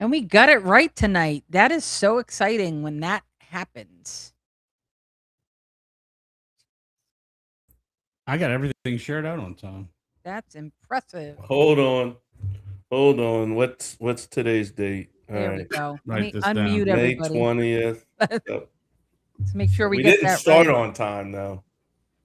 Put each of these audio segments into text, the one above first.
And we got it right tonight. That is so exciting when that happens. I got everything shared out on time. That's impressive. Hold on. What's today's date? There we go. Let Write me this unmute down. May everybody. 20th. Let's make sure we We get didn't that start right. on time though.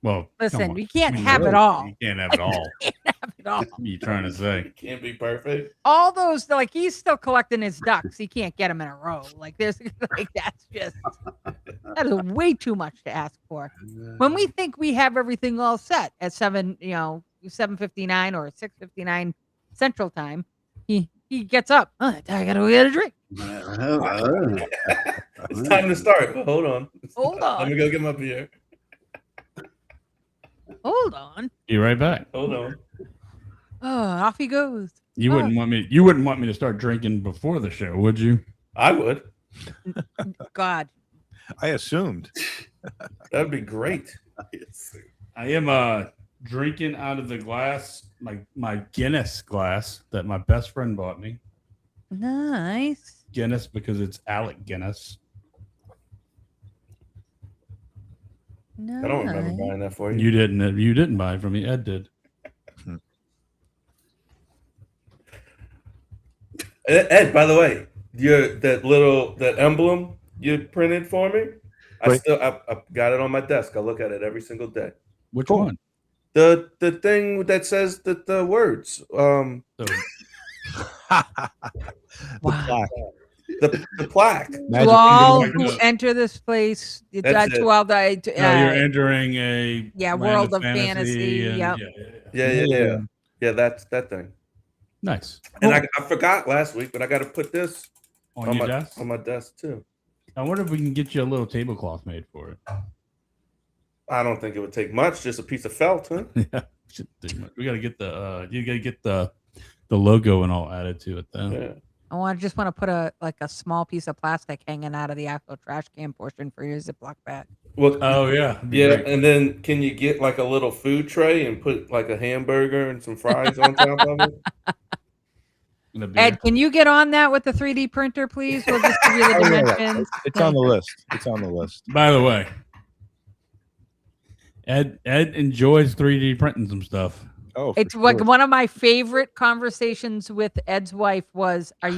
Well, Listen, come on. we can't I mean, have it really, all. You can't have it all. Can't have it all. What are you trying to say? It can't be perfect. All those, like, he's still collecting his ducks. He can't get them in a row. Like, there's, like, that is way too much to ask for. When we think we have everything all set at 7:59 or 6:59 Central Time, he gets up. I gotta get a drink. It's time to start. But hold on. Hold on. Let me go get my beer. Hold on. Be right back. Hold on. Oh, off he goes. You wouldn't want me. You wouldn't want me to start drinking before the show, would you? I would. God. I assumed. That'd be great. I am drinking out of the glass, my Guinness glass that my best friend bought me. Nice. Guinness because it's Alec Guinness. Nice. I don't remember buying that for you. You didn't buy it from me. Ed did. Ed, by the way, that emblem you printed for me, I got it on my desk. I look at it every single day. Which one? The thing that says the words. The Wow. plaque. The plaque. To all who enter this place, That's it. to all the you're entering a land world of fantasy. and- Yep. Yeah. That's that thing. Nice. And I forgot last week, but I got to put this On your desk? on my desk too. I wonder if we can get you a little tablecloth made for it. I don't think it would take much, just a piece of felt, huh? Yeah. We got to get you got to get the logo and all added to it then. Yeah. I just want to put a small piece of plastic hanging out of the actual trash can portion for your Ziploc bag. Well, Oh yeah. yeah, and then can you get like a little food tray and put like a hamburger and some fries on top of it? Ed, can you get on that with the 3D printer, please? We'll just give you the dimensions. It's on the list. It's on the list. By the way, Ed enjoys 3D printing some stuff. Oh, It's like one of my favorite conversations with Ed's wife was, "Are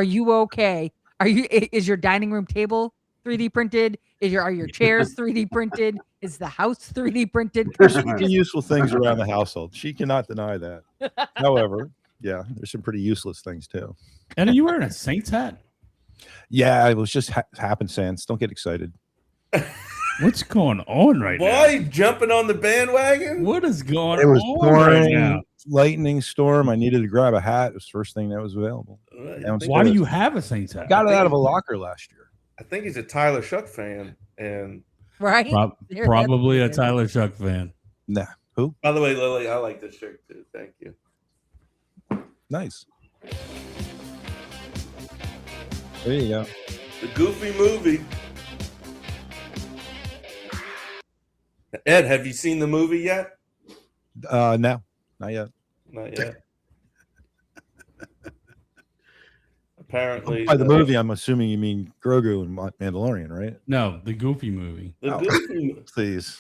you okay? Is your dining room table 3D printed? Are your chairs 3D printed? Is the house 3D printed?" There's some pretty useful things around the household. She cannot deny that. However, yeah, there's some pretty useless things too. And are you wearing a Saints hat? Yeah, it was just happenstance. Don't get excited. What's going on right now? Why jumping on the bandwagon? What is going It was on pouring, right now? lightning storm. I needed to grab a hat. It was the first thing that was available. Why do you have a Saints hat? Got it out of a locker last year. I think he's a Tyler Shuck fan, and Right? Probably a Tyler Shuck fan. Nah, who? by the way, Lily, I like this shirt too. Thank you. Nice. There you go. The Goofy movie. Ed, have you seen the movie yet? No, not yet. Not yet. Apparently, By the movie, I'm assuming you mean Grogu and Mandalorian, right? No, the Goofy movie. The Goofy. Please.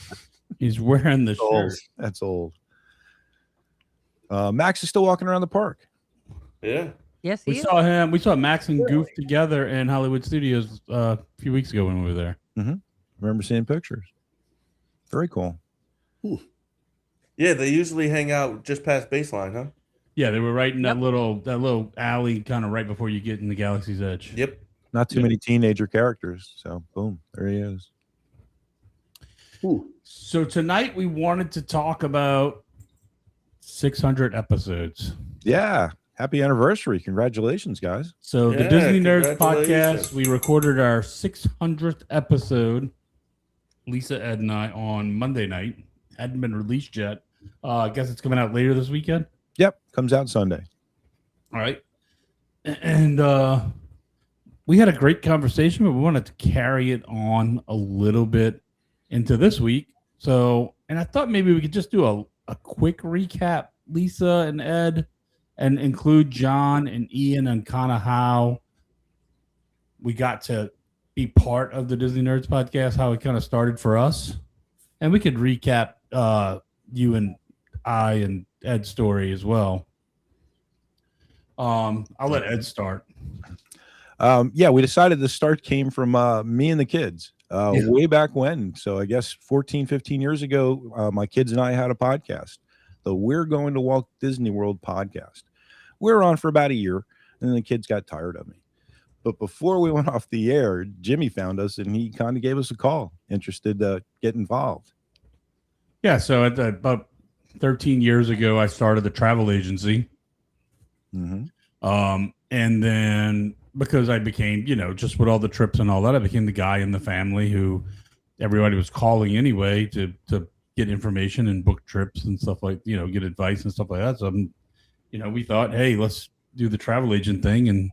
He's wearing the That's old. shirt. That's old. Max is still walking around the park. Yeah. Yes, We saw Max and Goof together in Hollywood Studios a few weeks ago when we were there. Mm-hmm. Remember seeing pictures. Very cool. Yeah, they usually hang out just past baseline, huh? Yeah, they were right in that little alley, kind of right before you get in the Galaxy's Edge. Yep. Not too many teenager characters. So, boom, there he is. So tonight we wanted to talk about 600 episodes. Yeah. Happy anniversary. Congratulations, guys. So the Yeah, Disney Nerds congratulations. podcast, we recorded our 600th episode, Lisa, Ed, and I, on Monday night. Hadn't been released yet. I guess it's coming out later this weekend. Yep. Comes out Sunday. All right. And we had a great conversation, but we wanted to carry it on a little bit into this week. So, and I thought maybe we could just do a quick recap, Lisa and Ed, and include John and Ian and kind of how we got to be part of the Disney Nerds podcast, how it kind of started for us. And we could recap you and I and Ed's story as well. I'll let Ed start. Yeah, we decided the start came from me and the kids way back when. So I guess 14, 15 years ago, my kids and I had a podcast, the We're Going to Walt Disney World podcast. We were on for about a year, and then the kids got tired of me. But before we went off the air, Jimmy found us, and he kind of gave us a call, interested to get involved. Yeah, so about 13 years ago, I started the travel agency. Mm-hmm. And then because I became, just with all the trips and all that, I became the guy in the family who everybody was calling anyway to get information and book trips and stuff like, get advice and stuff like that. So, we thought, hey, let's do the travel agent thing and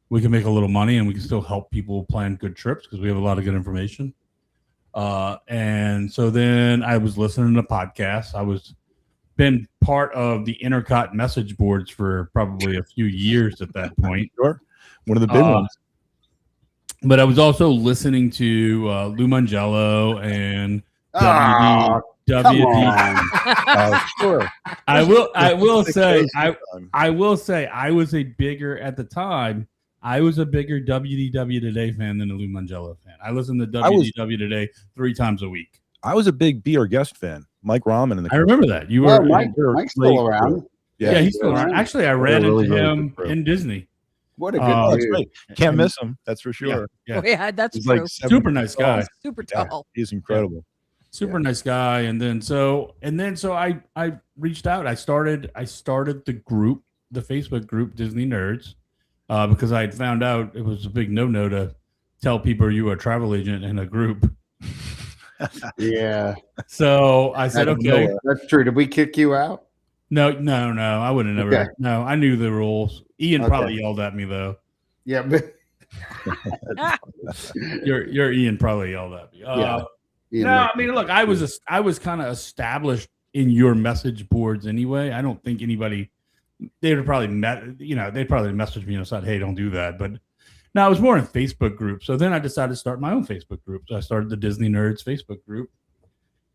we can make a little money and we can still help people plan good trips because we have a lot of good information. And so then I was listening to podcasts. I was been part of the Intercot message boards for probably a few years at that point. Sure. One of the big ones. But I was also listening to Lou Mangello and WD. Sure. I will say I was a bigger at the time. I was a bigger WDW Today fan than a Lou Mangello fan. I listened to WDW Today 3 times a week. I was a big Be Our Guest fan. Mike Rahman in the. I remember that. You Well, were Mike's still around. Yeah, he's still around. Actually, I ran really, into really him good in Disney. What a Oh, good that's dude. great. Can't miss him. That's for sure. Yeah. Oh, yeah, that's He's true. like Super nice guy. Super Yeah, tall. he's incredible. Super nice guy. And then so I reached out. I started the group, the Facebook group Disney Nerds, because I had found out it was a big no-no to tell people you were a travel agent in a group. Yeah, So I said, okay. that's true. Did we kick you out? No, I would have never. Okay. No, I knew the rules. Ian Okay. probably yelled at me though. Yeah, but Your Ian probably yelled at me. Yeah. No, I mean, look, I was kind of established in your message boards anyway. I don't think anybody they would probably they'd probably message me and said, hey, don't do that. But no, I was more in Facebook groups. So then I decided to start my own Facebook group. So I started the Disney Nerds Facebook group.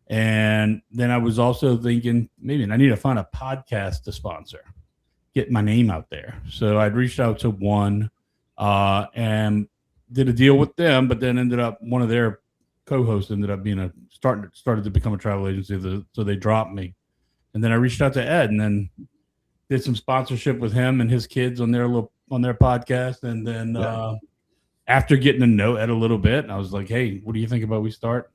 And then I was also thinking maybe I need to find a podcast to sponsor, get my name out there. So I'd reached out to one and did a deal with them, but then ended up one of their co-hosts ended up being started to become a travel agency. So they dropped me. And then I reached out to Ed and then did some sponsorship with him and his kids on their podcast. And then after getting to know Ed a little bit, I was like, hey, what do you think about we start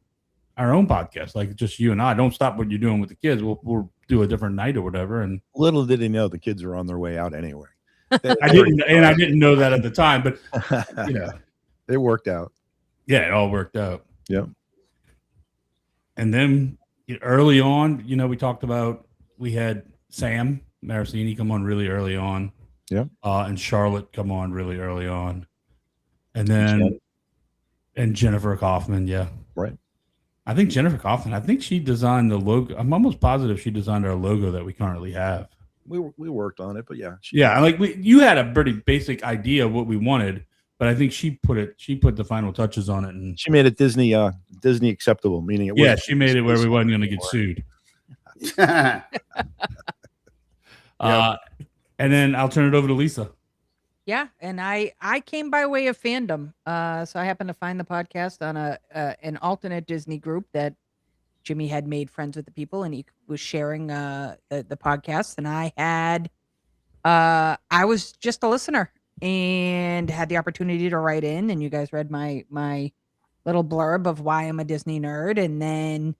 our own podcast? Like just you and I. Don't stop what you're doing with the kids. We'll do a different night or whatever. And Little did he know the kids were on their way out anyway. I didn't know that at the time, but It worked out. yeah, it all worked out. Yep. And then early on, we talked about we had Sam Marasini come on really early on. Yep. And Charlotte come on really early on. And then and Jennifer Kaufman, yeah. Right. I think Jennifer Kaufman, she designed the logo. I'm almost positive she designed our logo that we currently have. We worked on it, but yeah. Yeah, like you had a pretty basic idea of what we wanted, but I think she put the final touches on it, and She made it Disney acceptable, meaning it was. she made it where we wasn't going to get sued. And then I'll turn it over to Lisa. Yeah, and I came by way of fandom. So I happened to find the podcast on an alternate Disney group that Jimmy had made friends with the people, and he was sharing the podcast. And I was just a listener and had the opportunity to write in, and you guys read my little blurb of why I'm a Disney nerd, and then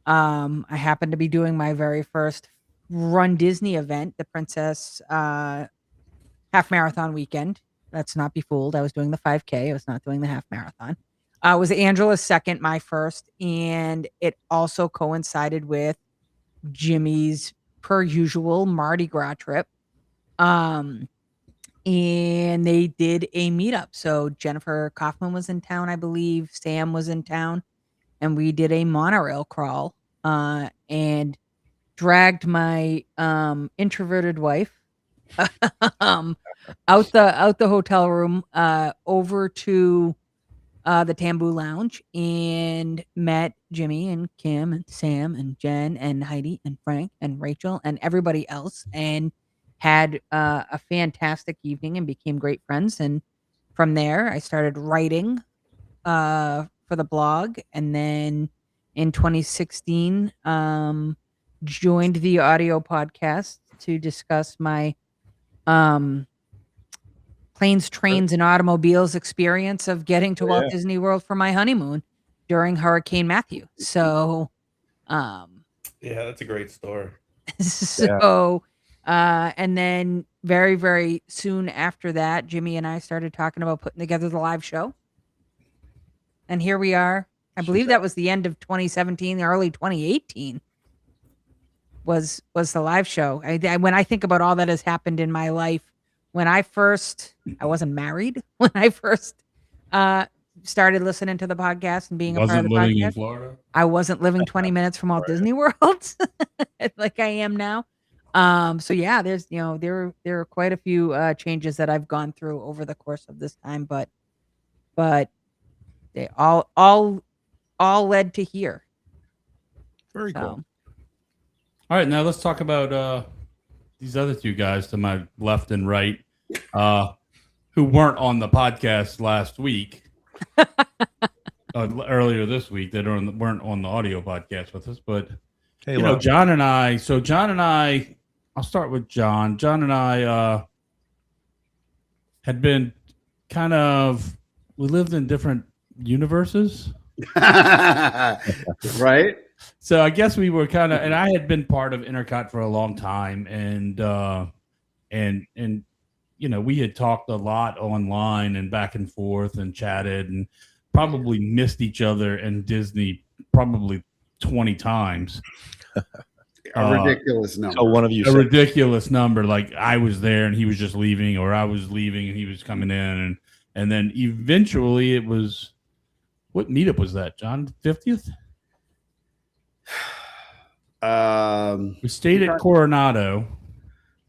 I happened to be doing my very first Run Disney event, the Princess half marathon weekend. Let's not be fooled. I was doing the 5K. I was not doing the half marathon. It was Angela's second, my first, and it also coincided with Jimmy's, per usual, Mardi Gras trip. And they did a meetup. So Jennifer Kaufman was in town, I believe. Sam was in town, and we did a monorail crawl and dragged my introverted wife out the hotel room, over to the Tamboo Lounge, and met Jimmy and Kim and Sam and Jen and Heidi and Frank and Rachel and everybody else, and had a fantastic evening and became great friends. And from there, I started writing for the blog, and then in 2016, joined the audio podcast to discuss my planes, trains, and automobiles experience of getting to Walt Disney World for my honeymoon during Hurricane Matthew. So, Yeah, that's a great story. And then very, very soon after that, Jimmy and I started talking about putting together the live show. And here we are. I believe that was the end of 2017, early 2018 was the live show. When I think about all that has happened in my life, I wasn't married. When I first started listening to the podcast and being a part of the living in podcast, Florida. I wasn't living 20 minutes from Walt Disney World like I am now. So yeah, there's there are quite a few changes that I've gone through over the course of this time, but they all led to here. Very cool. All right, now let's talk about these other two guys to my left and right, who weren't on the podcast last week, earlier this week. They weren't on the audio podcast with us, but Hey, John and I. So John and I, I'll start with John. John and I had been we lived in different universes. Right? So I guess we were and I had been part of Intercot for a long time, and we had talked a lot online and back and forth and chatted and probably missed each other and Disney probably 20 times. A ridiculous number. So one of you A said, ridiculous number. Like I was there and he was just leaving, or I was leaving and he was coming in, and then eventually it was, what meetup was that, John? 50th? We stayed at Coronado.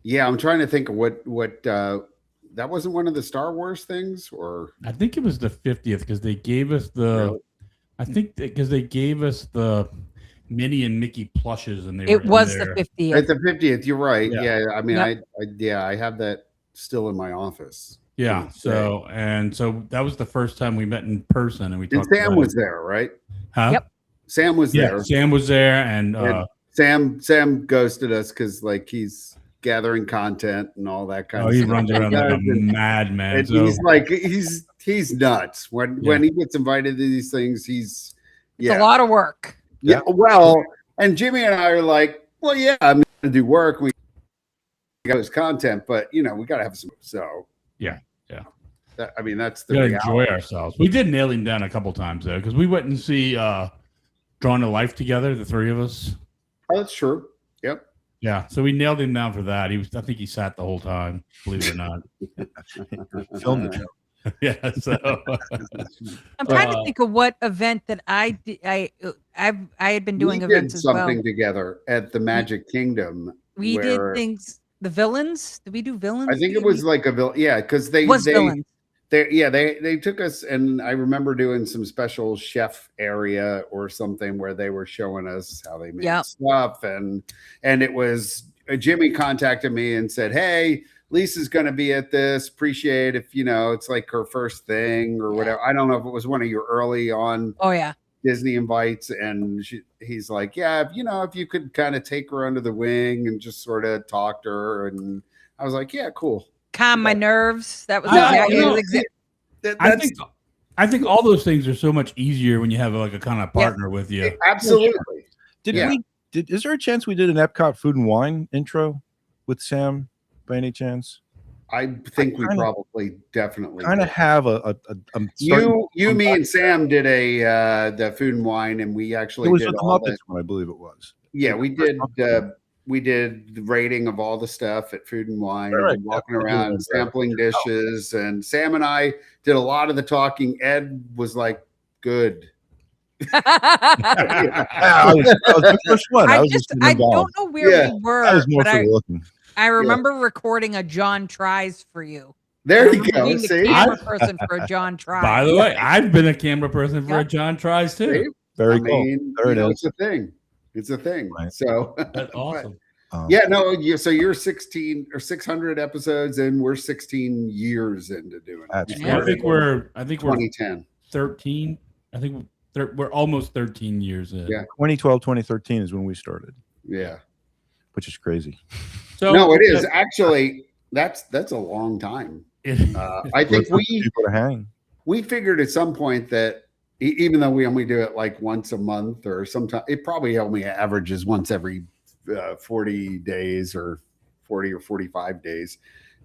Yeah, I'm trying to think of what that wasn't one of the Star Wars things, or I think it was the 50th because they gave us the Minnie and Mickey plushes, and It was the 50th. at the 50th. You're right. Yeah. Yeah, I mean, Yep. I have that still in my office. Yeah. So that was the first time we met in person, and we And talked. Sam about was there, right? Huh? Yep. Sam was Yeah, there. Sam was there, and Sam ghosted us because like he's gathering content and all that kind of he stuff. runs around like a And- madman. and So he's like he's nuts when he gets invited to these things. It's a lot of work. Yeah. Well, and Jimmy and I are like, well, yeah, I'm gonna do work. We got his content, but we got to have some. So Yeah. I mean, that's the we gotta reality. enjoy ourselves. We did nail him down a couple times though, because we went and see Drawn to Life together, the three of us. Oh, that's true. Yep. Yeah, so we nailed him down for that. I think he sat the whole time, believe it or not. filmed it. Yeah, so I'm trying to think of what event that I did. I had been doing we events did as well. something together at the Magic Kingdom. We did things. The villains. Did we do villains? I think it was like a villain. Yeah, because they villains. They took us, and I remember doing some special chef area or something where they were showing us how they made stuff, and it was Jimmy contacted me and said, "Hey, Lisa's going to be at this. Appreciate if it's like her first thing or whatever." I don't know if it was one of your early on. Oh yeah. Disney invites, and he's like, "Yeah, if you could kind of take her under the wing and just sort of talk to her," and I was like, "Yeah, cool." Calm my nerves. That was I think all those things are so much easier when you have like a kind of partner with you. Absolutely. Is there a chance we did an Epcot food and wine intro with Sam by any chance? I think we probably definitely kind of have you, me, and Sam did the food and wine, and we actually did all the one, I believe it was. Yeah, we did. We did the rating of all the stuff at Food and Wine, and walking around sampling dishes, and Sam and I did a lot of the talking. Ed was like, "Good." I was the first one. I don't know where we were. I was more for looking. I remember recording a John Tries for you. There I you remember go. being the See, camera person for a John Tries. By the way, I've been a camera person for a Yep. John Tries too. See? Very I cool. mean, There it is. it's a thing. It's a thing. Right. So That's awesome. yeah, no, so you're 16 or 600 episodes and we're 16 years into doing it. That's Yeah, I think we're 2010. 13. I think we're almost 13 years in. Yeah. 2012, 2013 is when we started, Yeah. which is crazy. So No, it is actually that's a long time. it- I think For people to hang. we figured at some point that even though we only do it like once a month or sometimes it probably only averages once every 40 days or 40 or 45 days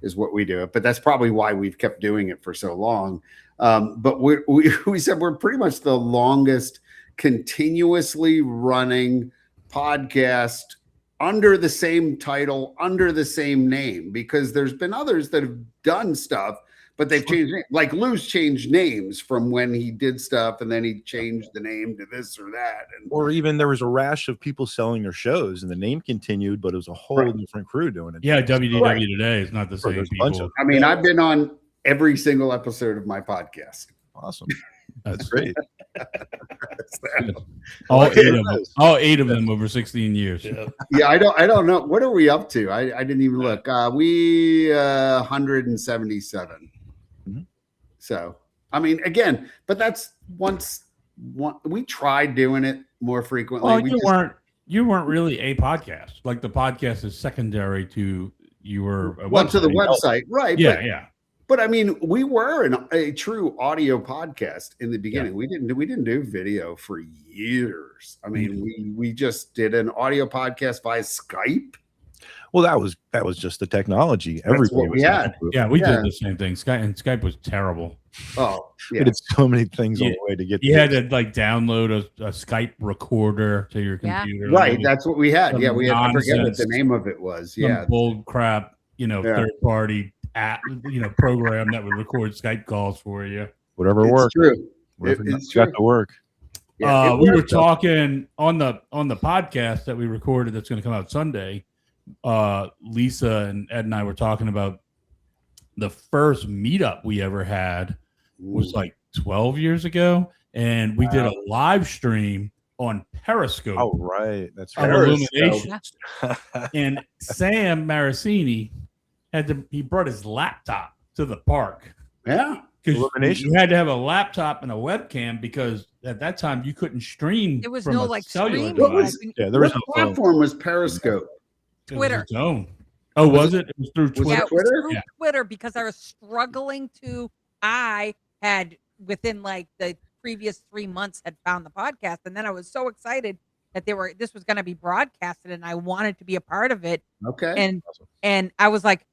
is what we do it. But that's probably why we've kept doing it for so long. But we said we're pretty much the longest continuously running podcast under the same title, under the same name, because there's been others that have done stuff, but they've changed names. Like Lou's changed names from when he did stuff, and then he changed the name to this or that. And Or even there was a rash of people selling their shows, and the name continued, but it was a whole different crew doing it. yeah, WDW Right. today is not the same There's a bunch people. of- I mean, I've been on every single episode of my podcast. Awesome. That's great. All Okay, eight of them. nice. All 8 of them over 16 years. Yeah. Yeah, I don't know. What are we up to? I didn't even look. We 177. Mhm. So I mean, again, but that's we tried doing it more frequently. Well, We you just- weren't really a podcast. Like the podcast is secondary to your well, to the website. website, right? Yeah, but, yeah. but I mean, we were a true audio podcast in the beginning. We didn't do video for years. I mean, Mm-hmm. we just did an audio podcast via Skype. Well, that was just the technology. That's Everybody what we was had. into it. Yeah, we Yeah. did the same thing. Skype was terrible. Oh, We yeah. did so many things on Yeah. the way to get You to had it. to like download a Skype recorder to your Yeah. computer. Right, that's what we had. Some Yeah, we had. I forget what the nonsense. name of it was. Some Yeah, bull crap, Yeah. third party app, program that would record Skype calls for you. Whatever it's worked. true. Whatever it's got true. to work. Yeah, it We were worked, though. talking on the podcast that we recorded that's going to come out Sunday. Lisa and Ed and I were talking about the first meetup we ever had was like 12 years ago, and we did a live stream on Periscope Oh, right. That's of right. Illuminations. And Sam Marasini he brought his laptop to the park. Yeah, Because Illumination. you had to have a laptop and a webcam because at that time you couldn't stream. There was from no a like cellular streaming. What was- device. like, Yeah, there was what no phone. platform was Periscope? It was Twitter. its own. Oh, was it? It was through Was Twitter. yeah, it it was Twitter? through Yeah. Twitter because I was struggling to. I had within like the previous 3 months had found the podcast, and then I was so excited that this was going to be broadcasted, and I wanted to be a part of it. Okay. And I was like,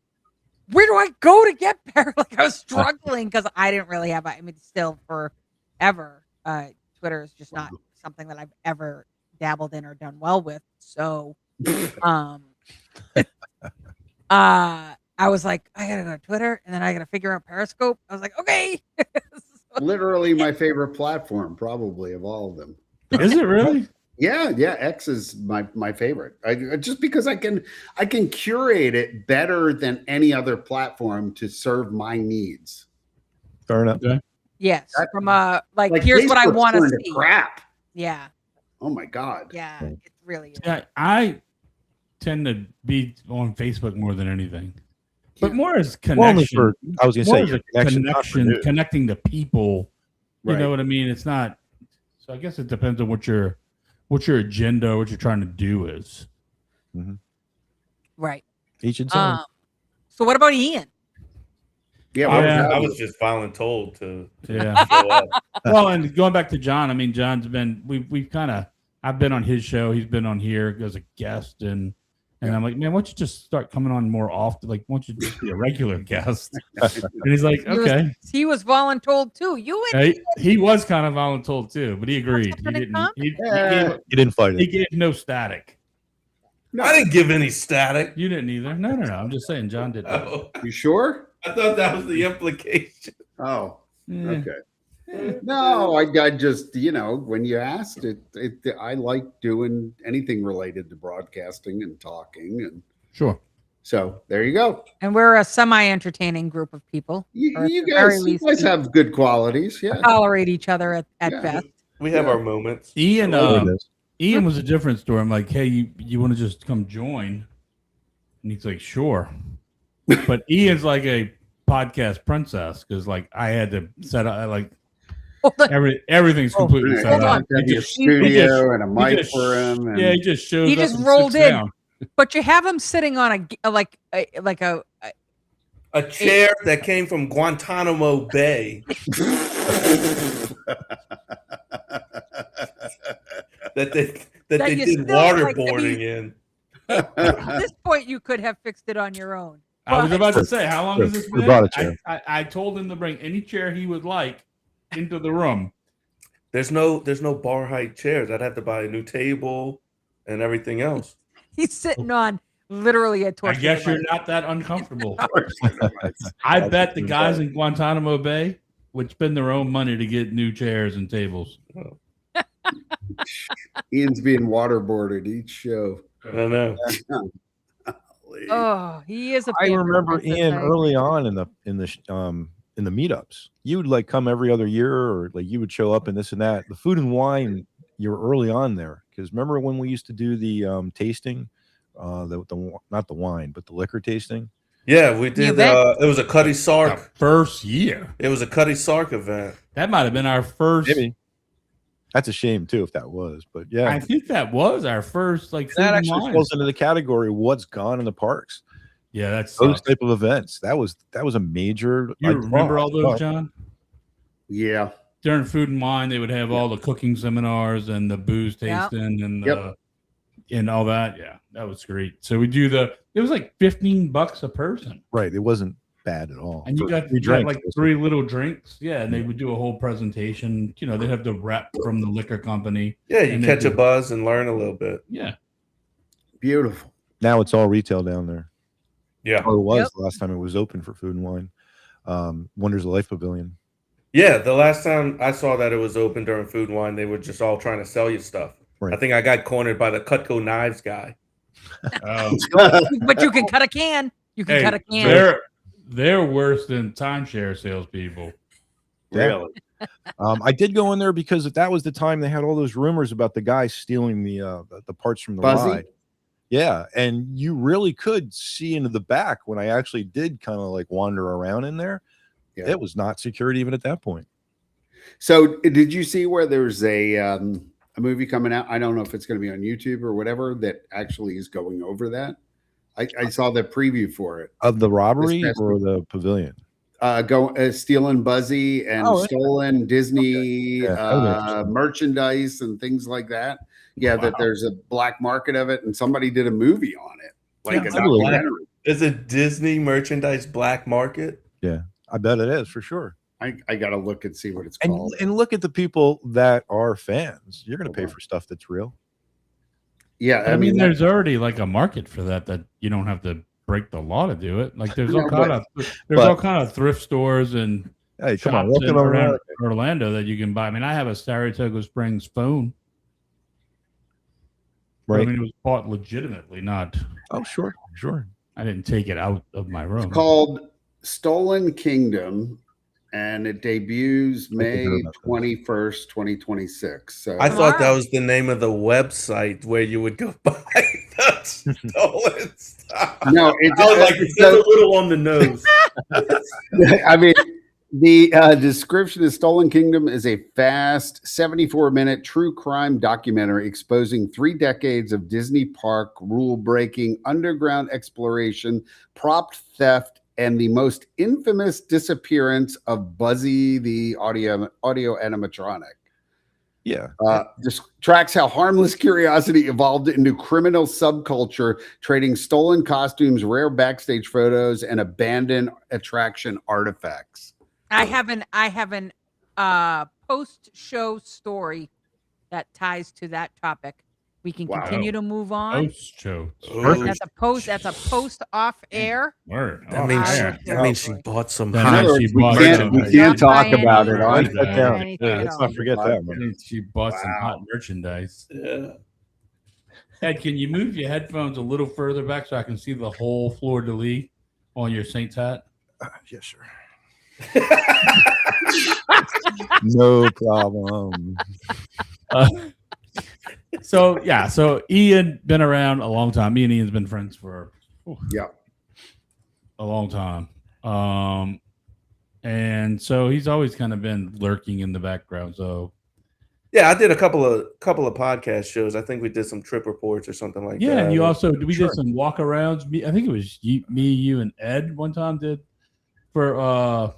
where do I go to get there? Like I was struggling because I didn't really have. I mean, still forever, Twitter is just not something that I've ever dabbled in or done well with. So, I was like, I gotta go to Twitter, and then I gotta figure out Periscope. I was like, okay. Literally my favorite platform, probably of all of them. Is it really? Yeah, X is my favorite. Just because I can curate it better than any other platform to serve my needs. Fair enough. Yes, That- from here's what I Facebook's want to turned see. Crap. Yeah, Oh my god. yeah, Right. it really is. I tend to be on Facebook more than anything, but more as Well, only connection. for, I was going to More say, as your a connection, not for news. connecting to people. You Right. know what I mean? It's not. So I guess it depends on what your agenda, what you're trying to do is. Right. Each its own. So what about Ian? Yeah, Yeah, I was just voluntold to Yeah. show up. Well, and going back to John, I mean, John's been we've kind of I've been on his show. He's been on here as a guest, and I'm like, man, why don't you just start coming on more often? Like, why don't you just be a regular guest? And he's like, okay. He was voluntold too. You and He was kind of voluntold too, but he agreed. He Gonna didn't. come? He Yeah. gave, You didn't fight he it. gave no static. I didn't give any static. You didn't either. No. I'm just saying, John did. That. Oh, You sure? I thought that was the implication. Oh, Yeah. okay. No, I just, when you asked it, I like doing anything related to broadcasting and talking. And Sure. So there you go. And we're a semi-entertaining group of people. You, Or at you the very guys, least, you guys have good qualities. Yeah. tolerate each other at Yeah. best. We have our moments. Ian, There it is. Ian was a different story. I'm like, hey, you want to just come join? And he's like, sure. But Ian's like a podcast princess because like I had to set up like everything's completely Yeah, set hold up. on. Got He your just- studio and a he mic just- for him. And Yeah, he just shows He up just and rolled sits in. down. But you have him sitting on A chair that came from Guantanamo Bay. that they That you did still, like, waterboarding in. at this point you could have fixed it on your own. I was But- about to say, how long has this We been? brought a chair. I told him to bring any chair he would like into the room. There's no bar height chairs. I'd have to buy a new table and everything else. He's sitting on literally a I torture guess you're device. not that uncomfortable. I bet the guys in Guantanamo Bay would spend their own money to get new chairs and tables. Ian's being waterboarded each show. I don't know. Oh, he is a I pampered remember princess, Ian I early on in the meetups. You would like come every other year, or like you would show up and this and that. The food and wine, you were early on there because remember when we used to do the tasting, not the wine but the liquor tasting. Yeah, we did. event? It was a Cuddy Our Sark. first year. It was a Cuddy Sark event. That might have been our first. Maybe that's a shame too if that was, but yeah, I think that was our first like food that and actually wine. falls into the category what's gone in the parks. Yeah, that's Those type of events. That was a major. you like, remember all oh, those, John? Yeah. During food and wine, they would have all the cooking seminars and the booze Yep. tasting and Yep. and all that. Yeah, that was great. So we do it was like $15 a person, right. It wasn't bad at all. and you For got, free you got drinks, like 3 little drinks. Yeah, and they would do a whole presentation. You know, they'd have the rep from the liquor company. Yeah, you And catch they a do- buzz and learn a little bit. Yeah, Beautiful. Now it's all retail down there. Yeah. Or it was Yep. the last time it was open for food and wine. Wonders of Life Pavilion. Yeah, the last time I saw that it was open during Food and Wine, they were just all trying to sell you stuff. Right. I think I got cornered by the Cutco Knives guy. But you can cut a can. You can Hey, cut a can. they're worse than timeshare salespeople. Yeah. I did go in there because that was the time they had all those rumors about the guy stealing the parts from the Buzzy? ride. Yeah, and you really could see into the back when I actually did kind of like wander around in there. Yeah. It was not secured even at that point. So did you see where there's a movie coming out? I don't know if it's going to be on YouTube or whatever that actually is going over that. I saw the preview for it. Of the robbery This past or the pavilion? Stealing Buzzy and Oh, yeah. stolen Disney Yeah, that was interesting. merchandise and things like that. Yeah, that Wow. there's a black market of it, and somebody did a movie on it, like Yeah, a I believe it. documentary. Is it Disney merchandise black market? I bet it is for sure. I got to look and see what it's And called. look at the people that are fans. You're going to pay for stuff that's real. Yeah, I mean, that- there's already like a market for that you don't have to break the law to do it. Like there's all No, kind of all kind of thrift stores and Hey, come on, shops welcome in to around America. Orlando that you can buy. I mean, I have a Saratoga Springs phone. Right. I mean, it was bought legitimately, not. Oh, sure. I didn't take it out of my room. It's called Stolen Kingdom, and it debuts May heard about this. 21st, 2026. So I thought that Tomorrow. was the name of the website where you would go buy the stolen stuff. no, it's I was like, it's a little on the nose. I mean, the description of Stolen Kingdom is a fast 74-minute true crime documentary exposing 3 decades of Disney park rule breaking, underground exploration, prop theft, and the most infamous disappearance of Buzzy the audio animatronic. Yeah. This tracks how harmless curiosity evolved into criminal subculture, trading stolen costumes, rare backstage photos, and abandoned attraction artifacts. I have an post-show story that ties to that topic. We can Wow. continue to move on. Post show. Oh, That's a post off air. Word. that means yeah. that means she bought some That hot. means words, she we bought can't- some- we can't talk about it, Write huh? that down. anything Yeah, at let's all. not forget that, man. She bought some Wow. hot merchandise. Yeah. Ed, can you move your headphones a little further back so I can see the whole fleur de lis on your Saints hat? Yes, sir. No problem. So Ian been around a long time. Me and Ian's been friends for a long time. And so he's always kind of been lurking in the background. So Yeah, I did a couple of podcast shows. I think we did some trip reports or something like that. yeah, and you also did Sure. some walkarounds. I think it was you, and Ed one time did for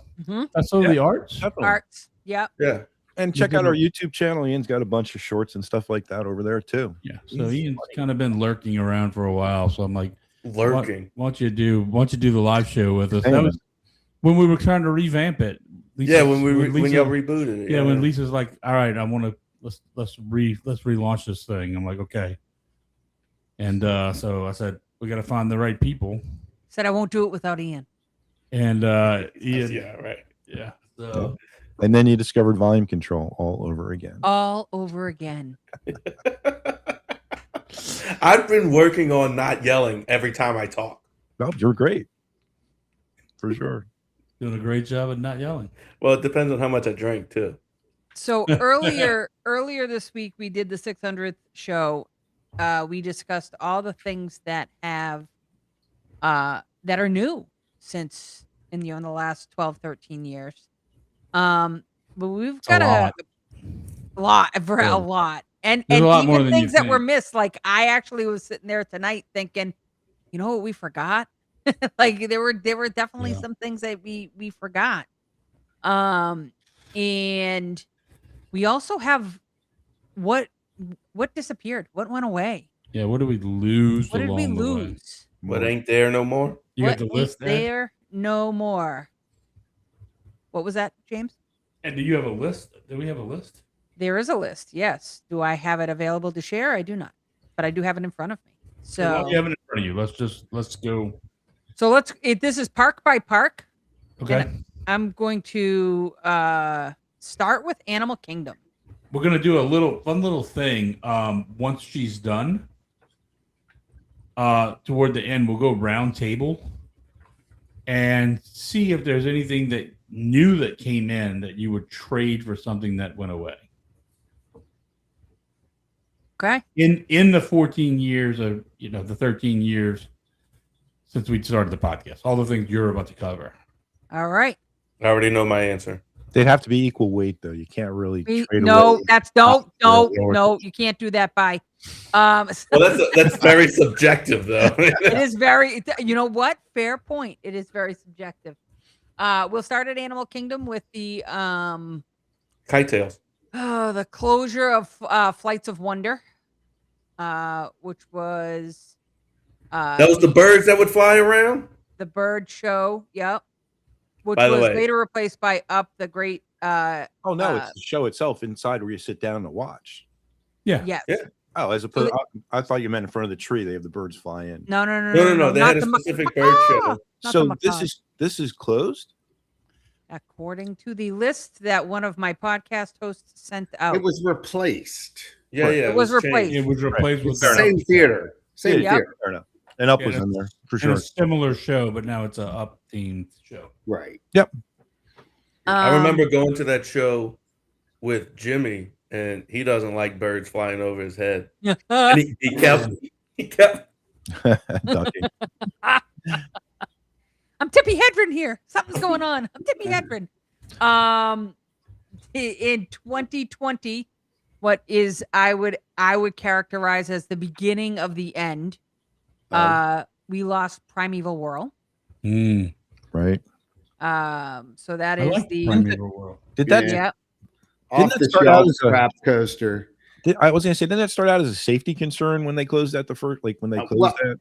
Festival of the Arts. Definitely. Arts. Yep. Yeah. And check out our YouTube channel. Ian's got a bunch of shorts and stuff like that over there too. Yeah, so Ian's kind of been lurking around for a while. So I'm like, Lurking. why don't you do the live show with us? Hey, That was when we were trying to revamp it. Yeah, when Lisa- y'all rebooted it. Yeah, when Lisa's like, all right, I want to let's relaunch this thing. I'm like, okay. And so I said, we got to find the right people. Said I won't do it without Ian. And Ian, Yeah, right. yeah. So And then you discovered volume control all over again. All over again. I've been working on not yelling every time I talk. Oh, you're great. For sure. doing a great job of not yelling. Well, it depends on how much I drink too. So earlier this week we did the 600th show. We discussed all the things that have that are new since in the last 12, 13 years. But we've got a lot. And There's a lot more even than you things that were think. missed. Like I actually was sitting there tonight thinking, you know what we forgot? Like there were definitely some things that we forgot. And we also have what disappeared, what went away. Yeah, what did we lose? What did we along the way? lose? But ain't there no more? You What got the ain't list Ed? there no more. What was that, James? And do you have a list? Do we have a list? There is a list, yes. Do I have it available to share? I do not, but I do have it in front of me. Well, So you have it in front of you. Let's go. this is park by park. Okay. I'm going to start with Animal Kingdom. We're gonna do a fun little thing. Once she's done, toward the end, we'll go round table and see if there's anything that new that came in that you would trade for something that went away. Okay. In the 14 years of the 13 years since we started the podcast, all the things you're about to cover. All right. I already know my answer. They'd have to be equal weight though. You can't really trade No, away. that's no, you can't do that by. Well, that's very subjective, though. It is very. You know what? Fair point. It is very subjective. We'll start at Animal Kingdom with the Kite tails. the closure of Flights of Wonder, which was That was the birds that would fly around. the bird show. Yep. Which By the was way- later replaced by Up the Great. Oh no, Uh, it's the show itself inside where you sit down and watch. Yeah. Yes. Yeah. Oh, as opposed, I thought you meant in front of the tree. They have the birds fly in. No. No. They not had a the ma- specific bird show. Not So the macaw. this is closed. According to the list that one of my podcast hosts sent out. It was replaced. Yeah, Right. yeah. It was changed. replaced. It was replaced with It's the same theater. Same Yep. theater. Fair enough. And Up Yeah, was that's- in there for and sure. a similar show, but now it's a Up themed show. Right. I remember going to that show with Jimmy, and he doesn't like birds flying over his head. And he kept. Ducking. I'm Tippy Hedren here. Something's going on. I'm Tippy Hedren. In 2020, what is I would characterize as the beginning of the end. We lost Primeval Whirl. Right. So that I is like the Primeval World. Did that? Yeah. yeah. Didn't Off that the start out shelf as a- crap coaster. I was going to say, didn't that start out as a safety concern when they closed that the first, like when they closed well, that?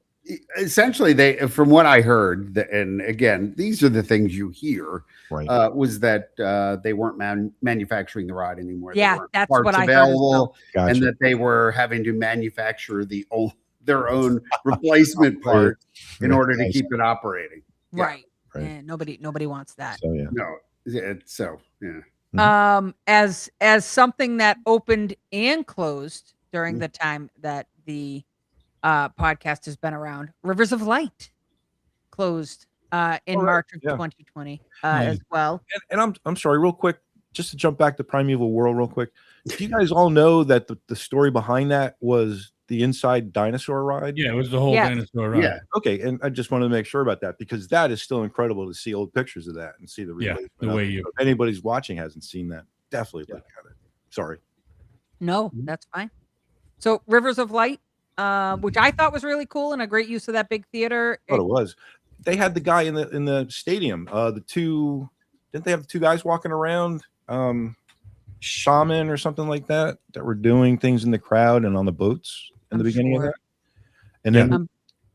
Essentially, they, from what I heard, and again, these are the things you hear, Right. was that they weren't manufacturing the ride anymore. There Yeah, weren't that's parts what I heard as available, Gotcha. and that they were having to manufacture their own replacement part in order to Nice. keep it operating. Yeah. Right. Right. And nobody wants that. So yeah. No, so yeah. As something that opened and closed during the time that the podcast has been around. Rivers of Light closed in right. March of Yeah. 2020 as well. And I'm sorry, real quick, just to jump back to Primeval World real quick. Do you guys all know that the story behind that was the Inside Dinosaur ride? Yeah, it was the whole Yes. dinosaur ride. Yeah. Okay, and I just wanted to make sure about that because that is still incredible to see old pictures of that and see the Yeah, replacement the of way it. you. So if anybody's watching hasn't seen that, definitely look at it. Sorry. No, Mhm. that's fine. So Rivers of Light, which I thought was really cool and a great use of that big theater. What it was. They had the guy in the stadium. The two didn't they have the two guys walking around? Shaman or something like that were doing things in the crowd and on the boats in the I'm beginning of sure. that. And then Um,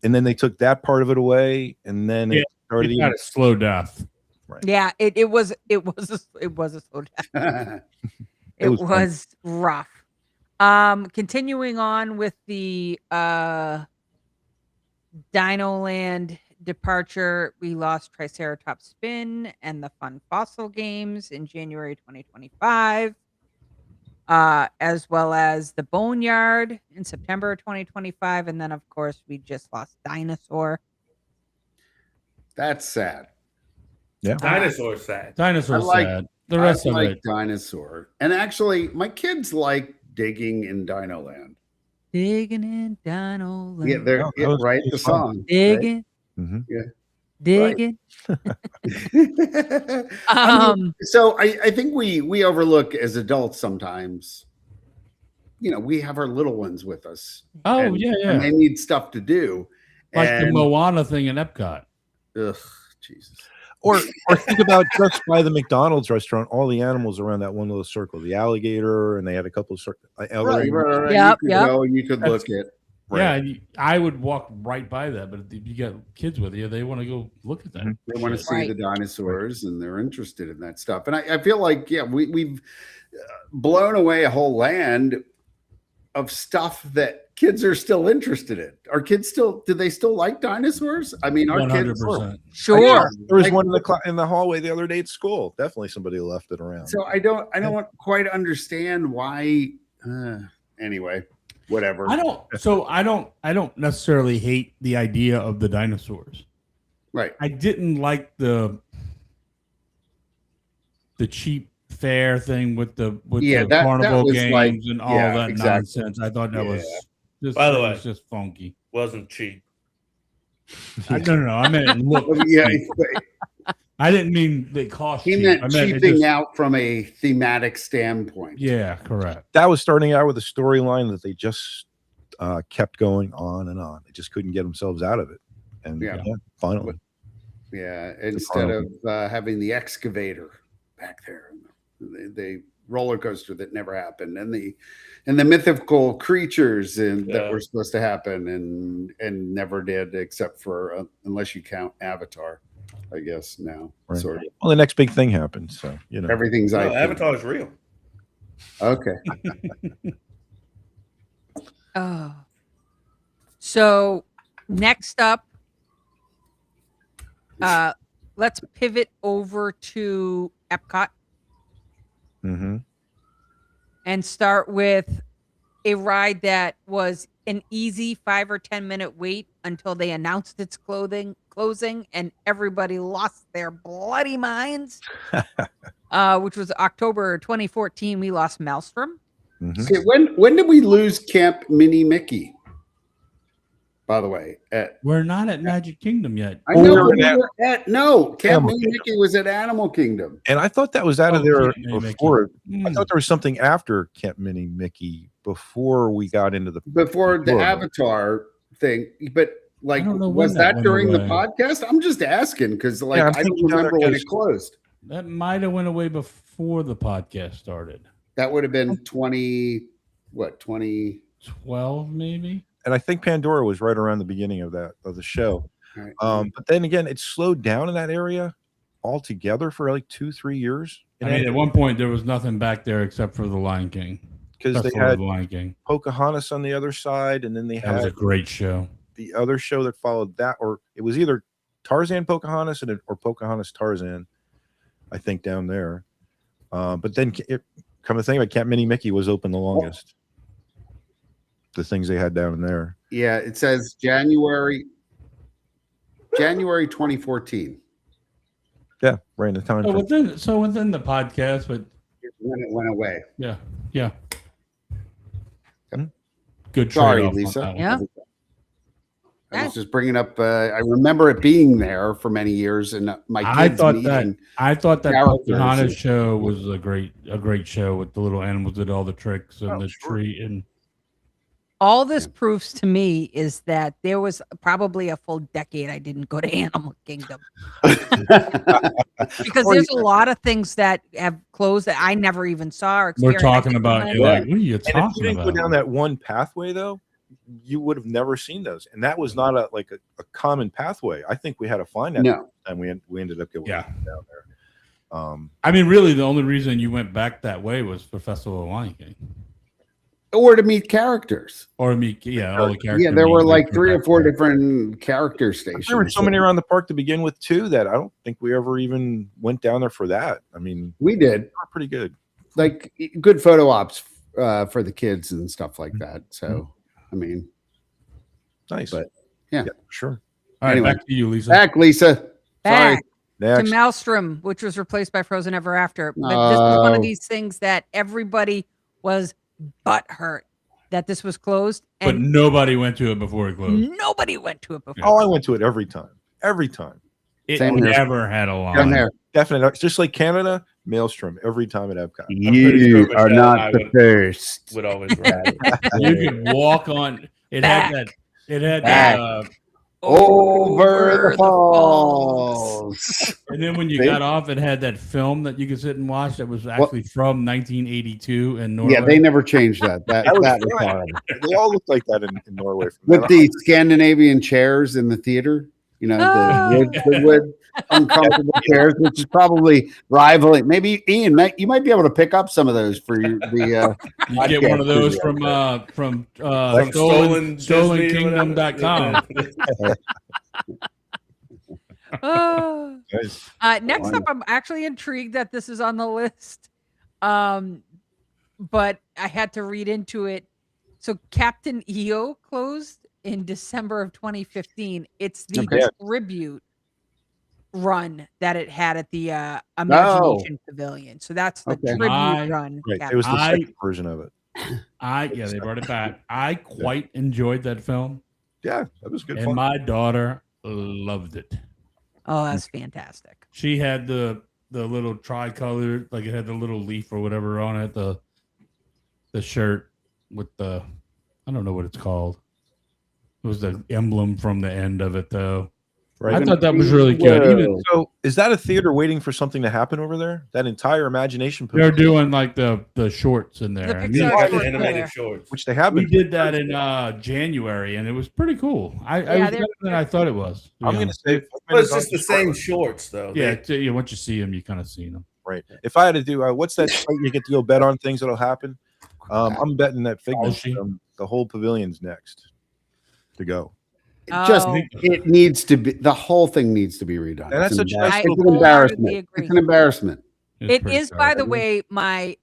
and then they took that part of it away, and then Yeah, it started. It's not a slow death. Yeah, it was a slow death. It It was fun. was rough. Continuing on with the Dinoland departure, we lost Triceratops Spin and the Fun Fossil Games in January 2025, as well as the Boneyard in September 2025, and then of course we just lost Dinosaur. That's sad. Yeah. Dinosaur sad. Dinosaur I like- sad. The rest I of like it. Dinosaur. And actually, my kids like digging in Dinoland. Digging in Dinoland. Yeah, they're Oh, that was right. pretty The fun. song. digging, Mhm. digging. I mean, so I think we overlook as adults sometimes. You know, we have our little ones with us. Oh, and, yeah, yeah. and they need stuff to do. Like the And, Moana thing in Epcot. ugh, Jesus. Or think about just by the McDonald's restaurant, all the animals around that one little circle, the alligator, and they had a couple of Right. Yep, You could yep. go and you could That's- look at. Yeah, I would walk right by that, but if you got kids with you, they want to go look at that. They want to shit. see Right. the dinosaurs and they're interested in that stuff. And I feel like, yeah, we've blown away a whole land of stuff that kids are still interested in. Are kids still, do they still like dinosaurs? I mean, our kids. 100%. Sure. There was Like- one in the hallway the other day at school. Definitely somebody left it around. So I don't quite understand why. Anyway, whatever. I don't necessarily hate the idea of the dinosaurs. Right. I didn't like the cheap fare thing with the That carnival was games like- and all yeah, that exactly. nonsense. I thought that was just, By the it way- was just funky. Wasn't cheap. No. I meant it looked Yeah, cheap. I didn't mean they cost he cheap. meant I meant it cheaping just- out from a thematic standpoint. Yeah, correct. That was starting out with a storyline that they just kept going on and on. They just couldn't get themselves out of it. And Yeah. finally. Yeah, instead of having the excavator back there, the roller coaster that never happened, and the mythical creatures that Yeah. were supposed to happen and never did, except for unless you count Avatar, I guess now. Right. Sort of Well, the next big thing happened. So, everything's No, IP. Avatar is real. Okay, Oh. So next up, let's pivot over to Epcot Mm-hmm. and start with a ride that was an easy 5 or 10 minute wait until they announced its closing and everybody lost their bloody minds. Which was October 2014. We lost Maelstrom. Mm-hmm. okay. When did we lose Camp Mini Mickey? By the way, We're not at Magic Kingdom yet. I know Or we were Camp Animal Mini Kingdom. Mickey was at Animal Kingdom. And I thought that was out of Oh, there Camp Mini Mickey. before. I Mm. thought there was something after Camp Mini Mickey before we got into the Before the Sure. Avatar thing, but like, I don't know when was that that went during the away. podcast? I'm just asking because, like, I'm I don't thinking now remember that when goes- it closed. That might have went away before the podcast started. That would have been 20, 20. 12 maybe. and I think Pandora was right around the beginning of the show. Right. But then again, it slowed down in that area altogether for like 2-3 years. I mean, at one point there was nothing back there except for the Lion King. Because they Festival of had the Lion King. Pocahontas on the other side, and then they That was a had great show. the other show that followed that, or it was either Tarzan Pocahontas or Pocahontas Tarzan, I think, down there. But then come to think of it, Camp Mini Mickey was open the longest. The things they had down there. Yeah, it says January 2014 Yeah, right in the time. So within the podcast, but when it went away. yeah. Mhm. Good Sorry, trade-off on Lisa. that one. Yeah. I was just bringing up. I remember it being there for many years, and my I kids thought meeting. that characters Pocahontas and- show was a great show with the little animals did all the tricks and Oh, the sure. tree and All this proves to me is that there was probably a full decade I didn't go to Animal Kingdom because there's a lot of things that have closed that I never even saw or we're experienced. talking about. You're like, what are you And if talking you didn't about? go down that one pathway, though, you would have never seen those. And that was not a common pathway. I think we had to find that. No. And we ended up going Yeah. down there. I mean, really, the only reason you went back that way was for Festival of Lion King, or to meet characters. or all the characters. Yeah, there were meetings like were 3 or back 4 there. different character stations. There were so many around the park to begin with, too, that I don't think we ever even went down there for that. I mean, We did they were pretty good. like good photo ops for the kids and stuff like that. So, I mean, Nice. But, yeah. Sure. All right, Anyway. back to you, Lisa. back, Lisa. Back to Next. Maelstrom, which was replaced by Frozen Ever After. But this was one Oh. of these things that everybody was butthurt that this was closed, But and nobody went to it before it closed. nobody went to it before. Oh, I went to it every time. Every time. It Same here. never had a line. Down there. Definitely. It's just like Canada, Maelstrom every time at Epcot. pretty sure Michelle and I would- first. Would always ride. You could walk on. It Back. had that. It had Back. that. Over the falls. And then when you See? got off, it had that film that you could sit and watch that was actually from 1982 in Norway. Yeah, they never changed that. That That was was fun. horrible. They all look like that in Norway. From With that the Scandinavian chairs in the theater, you know, the wood uncomfortable chairs, which is probably rivaling. Maybe Ian, you might be able to pick up some of those for the. You get one of those from Like stolen stolenkingdom.com. Oh. Nice. Next up, I'm actually intrigued that this is on the list. But I had to read into it. So Captain EO closed in December of 2015. It's the Okay. tribute run that it had at the Imagination Pavilion. So that's the Okay. tribute I- run. Right. Captain It was the I- second version of it. They brought it back. I quite enjoyed that film, Yeah, that was good and fun. my daughter loved it. Oh, that's fantastic. She had the little tricolor, like it had the little leaf or whatever on it. The shirt with the, I don't know what it's called. It was the emblem from the end of it, though. Right. I thought that was really good. Even So, is that a theater waiting for something to happen over there? That entire imagination they're pavilion, doing like the shorts in there. The And Pixar Yeah, short the animated there. shorts. which they have we been. did that in January, and it was pretty cool. I Yeah, was they're- better than I thought it was. to be I'm going to honest. say, But it's just the same shorts, though. Yeah, once you see them, you kind of see them. Right. If I had to do, what's that site you get to go bet on things that'll happen? I'm betting that Figment, She- the whole pavilion's next to go. Just Oh. it needs to be. The whole thing needs to be redone. And that's It's such a embar- nice I it's an wholeheartedly embarrassment. agree. It's an embarrassment. It's It pretty is, by solid. the way,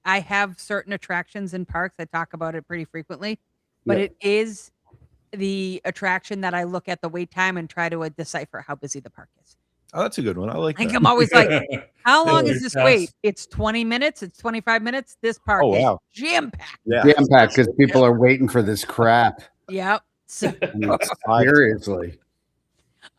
I have certain attractions in parks. I talk about it pretty frequently, but Yeah. it is the attraction that I look at the wait time and try to decipher how busy the park is. Oh, that's a good one. I like Like that. I'm always like, how long Yeah, is this yes. wait? It's 20 minutes. It's 25 minutes. This park Oh, wow. is jam packed. Yeah. Jam packed because people are waiting for this crap. Yep. So, Seriously.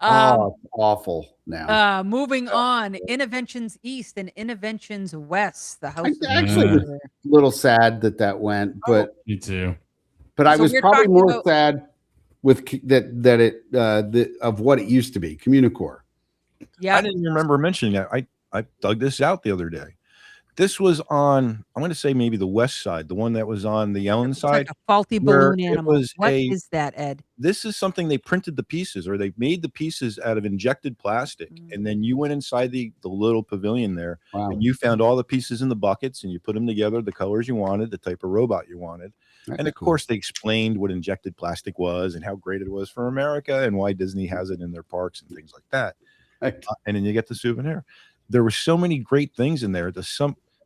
Oh, it's awful now. moving on, Interventions East and Interventions West. The house. I actually was a little sad that went, but Me too. I So was we're probably talking more about- sad with of what it used to be, Communicore. I Yeah. didn't remember mentioning that. I dug this out the other day. This was on, I'm going to say maybe the west side, the one that was on the Ellen It's side. like a faulty where balloon it animal. was What is that, Ed? This is something they printed the pieces, or they made the pieces out of injected plastic. And then you went inside the little pavilion there, Wow. and you found all the pieces in the buckets, and you put them together, the colors you wanted, the type of robot you wanted. And of course, they explained what injected plastic was and how great it was for America and why Disney has it in their parks and things like that. And then you get the souvenir. There were so many great things in there.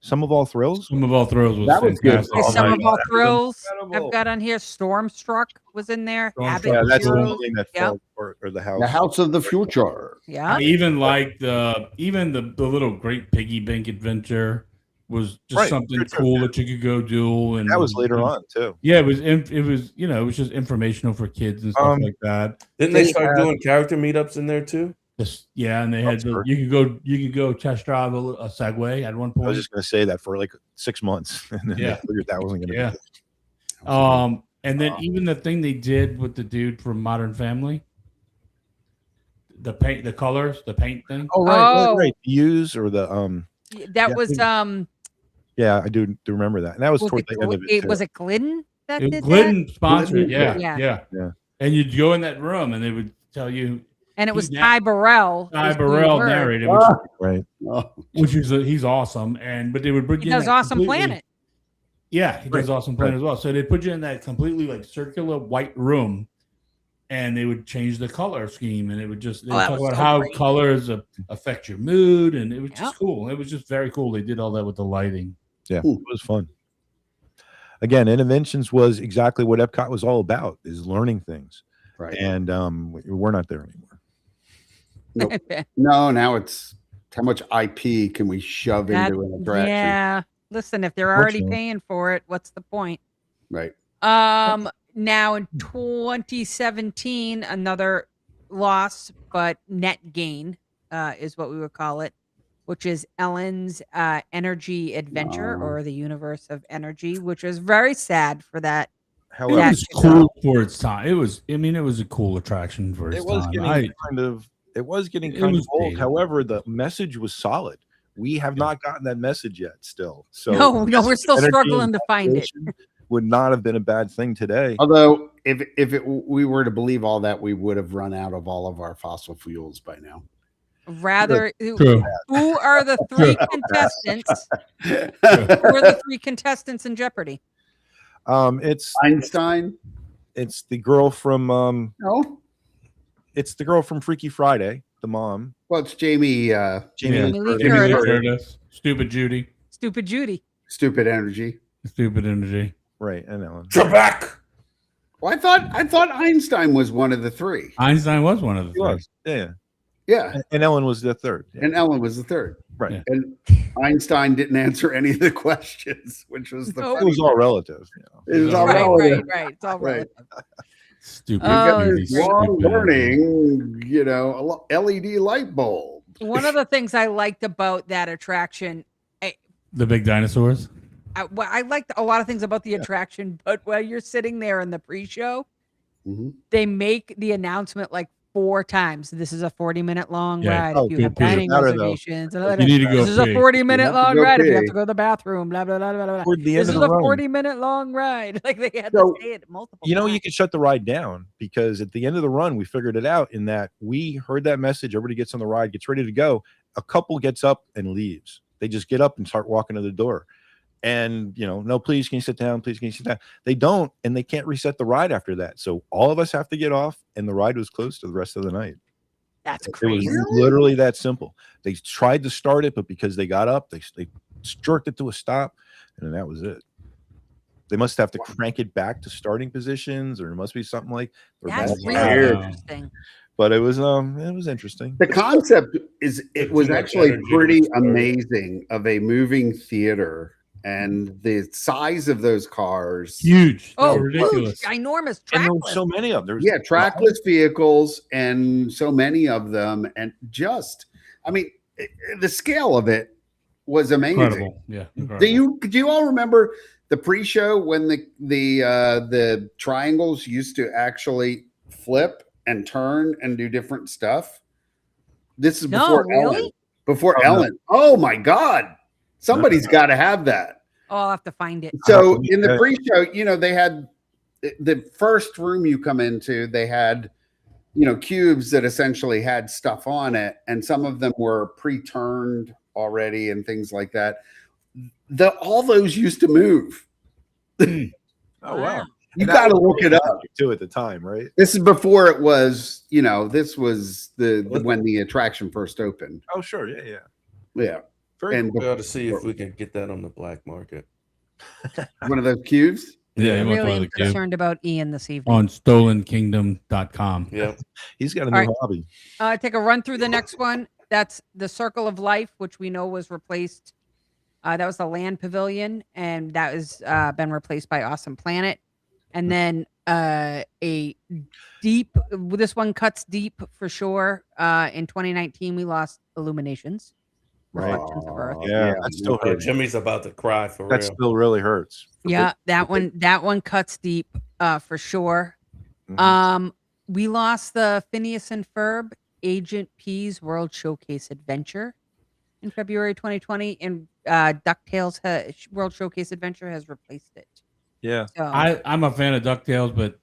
Some of All Thrills. Some of All Thrills was That was good. fantastic. Okay, Oh some my of God, all that was thrills incredible. I've got on here. Stormstruck was in there. Stormstruck Abbott was Yeah, that's the cool. Heroes. only thing that Yep. fell apart, or the house. The House of the Future. Yeah. I even liked the little Great Piggy Bank Adventure was just Right. something Good, good. cool that you could go do, and That was later on too. Yeah, it was it was just informational for kids and stuff like that. Didn't they They start had- doing character meetups in there too? Yeah, and they had sure. you could go test drive a Segway at one I was point. just going to say that for like 6 months, and then Yeah. they figured that wasn't going to Yeah. be good. And then even the thing they did with the dude from Modern Family, the paint, the colors, the paint thing. Oh right, Oh. right. The use or the That Yeah. was yeah, I do remember that, and that was toward the end of it. was it Glidden that It, did that? Glidden sponsored, Glidden, yeah. And you'd go in that room, and they would tell you And it was He- Ty Burrell. Ty was doing Burrell the word. narrated, Right. Oh, which is he's awesome. But they would bring He you in does that Awesome completely- Planet. Yeah, he does Awesome Planet as well. So they put you in that completely like circular white room, and they would change the color scheme, and it would just they would that talk was about so how great. colors affect your mood, and it was Yep. just cool. It was just very cool. They did all that with the lighting. Yeah, it was fun. Again, Interventions was exactly what Epcot was all about: is learning things, right. and we're not there anymore. No, now it's how much IP can we shove That- into an attraction? yeah. Listen, if they're already Unfortunately. paying for it, what's the point? Right. Now in 2017, another loss, but net gain is what we would call it, which is Ellen's Energy Adventure Oh. or the Universe of Energy, which is very sad for that. It However, Yeah. was cool for its time. It was a cool attraction for its it was time. getting kind of It old. was dated. However, the message was solid. We have not gotten that message yet. Still, so No, we're still energy struggling and to find it. conservation would not have been a bad thing today. Although, we were to believe all that, we would have run out of all of our fossil fuels by now. Rather, True. who are the three contestants? Who are the three contestants in Jeopardy? It's Einstein? it's the girl from No. it's the girl from Freaky Friday, the mom, Well, it's Jamie. Jamie Jamie Lee Curtis. Jamie Lee Curtis. Curtis, Stupid Judy, Stupid Judy. Stupid Energy. Stupid Energy. right? And Ellen. Trebek. Well, I thought Einstein was one of the three. Einstein was one of the She three. was. Yeah, Yeah, and Ellen was the third. Yeah. and Ellen was the third. Right. Yeah. And Einstein didn't answer any of the questions, which was the No. It was all relative. You know. It was all Right, relative. right. It's all Right. relative. Stupid Oh, Judy. great. Long Stupid learning, LED light bulb. One of the things I liked about that attraction, The big dinosaurs. I liked a lot of things about the attraction, but while you're sitting there in the pre-show, Mhm. they make the announcement like 4 times. This is a 40-minute long Yeah. ride. Oh, If you go have pee. dining Matter, though. reservations, You need to go this is a pee. 40-minute You have to long go ride. If you have pee. to go to the bathroom, blah blah blah blah blah. Toward the end This of is the a run, 40-minute long ride. Like they had So, to say it multiple. you know, times. you can shut the ride down because at the end of the run, we figured it out in that we heard that message. Everybody gets on the ride, gets ready to go. A couple gets up and leaves. They just get up and start walking to the door. And, no, please, can you sit down? Please, can you sit down? They don't, and they can't reset the ride after that. So all of us have to get off, and the ride was closed to the rest of the night. That's It was crazy. literally that simple. They tried to start it, but because they got up, they jerked it to a stop, and then that was it. They must have to crank it back to starting positions, or it must be something like. or That's bad really wiring. Wow. interesting. But it was interesting. The concept is it was Too much actually energy pretty to start it. amazing of a moving theater and the size of those cars. Huge. Oh, ridiculous. huge, ginormous, And there were trackless. so many of them. There was Yeah, trackless vehicles and so many of them, and the scale of it was amazing. Incredible. Yeah. Incredible. Do you all remember the pre-show when the triangles used to actually flip and turn and do different stuff? This is No, before really? Ellen. Before Oh, no. Ellen. Oh my God. Somebody's got to have that. Oh, I'll have to find it. So in the pre-show, they had the first room you come into, they had, cubes that essentially had stuff on it. And some of them were pre-turned already and things like that. All those used to move. Oh wow! You got to look it up. too at the time, right? This is before it was, this was the when the attraction first opened. Oh sure, yeah. Yeah. Very And We ought to see if we can get that on the black market. one of those cubes. Yeah, I he wants really one of am the cube concerned about Ian this evening. on stolenkingdom.com. Yep. He's got a All new right. hobby. Take a run through the next one. That's the Circle of Life, which we know was replaced. That was the Land Pavilion, and that has been replaced by Awesome Planet. And then a deep. This one cuts deep for sure. In 2019, we lost Illuminations. Right. Reflections of Earth. Yeah, that still okay. hurts. Jimmy's about to cry for That real. still really hurts. Yeah, that one cuts deep for sure. Mhm. We lost the Phineas and Ferb Agent P's World Showcase Adventure in February 2020, and DuckTales World Showcase Adventure has replaced it. Yeah. So I'm a fan of DuckTales, but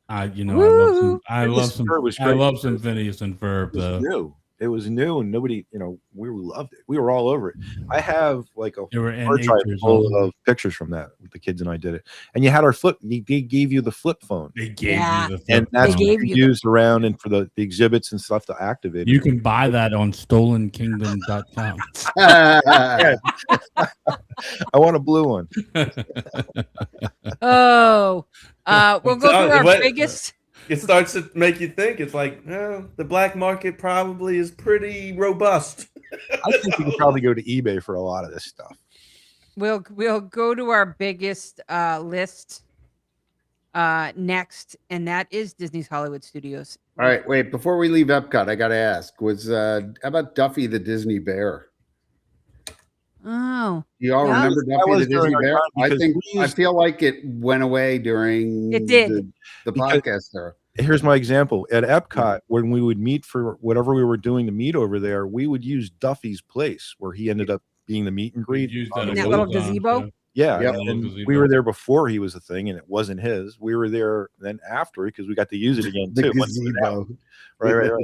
I Woo! love some Ferb was I great. love some Phineas and Ferb It was though. new. It was new, and nobody, we loved it. We were all over it. I have like a They were in hard drive natures full also. of pictures from that. The kids and I did it, and you had our flip. They gave you the flip phone, They gave Yeah. you the and flip that's phone. They what gave you you the used around and for the exhibits and stuff to activate. You it. can buy that on stolenkingdom.com. I want a blue one. we'll go through our What- biggest. It starts to make you think. It's like, well, the black market probably is pretty robust. I think you could probably go to eBay for a lot of this stuff. We'll go to our biggest list next, and that is Disney's Hollywood Studios. All right, wait. Before we leave Epcot, I got to ask: was how about Duffy the Disney Bear? Oh, Do you all Yeah. remember That Duffy was the Disney during our Bear? time I because think we I used- feel like it went away during It did. the Because- podcast era. Here's my example. At Epcot, when we would meet for whatever we were doing to meet over there, we would use Duffy's place where he ended up being the meet and greet. Used on that the that a little couple times, gazebo? Yeah, Yep. and Gazebo. we were there before he was a thing, and it wasn't his. We were there then after because we got to use it again The too. once it was out. gazebo.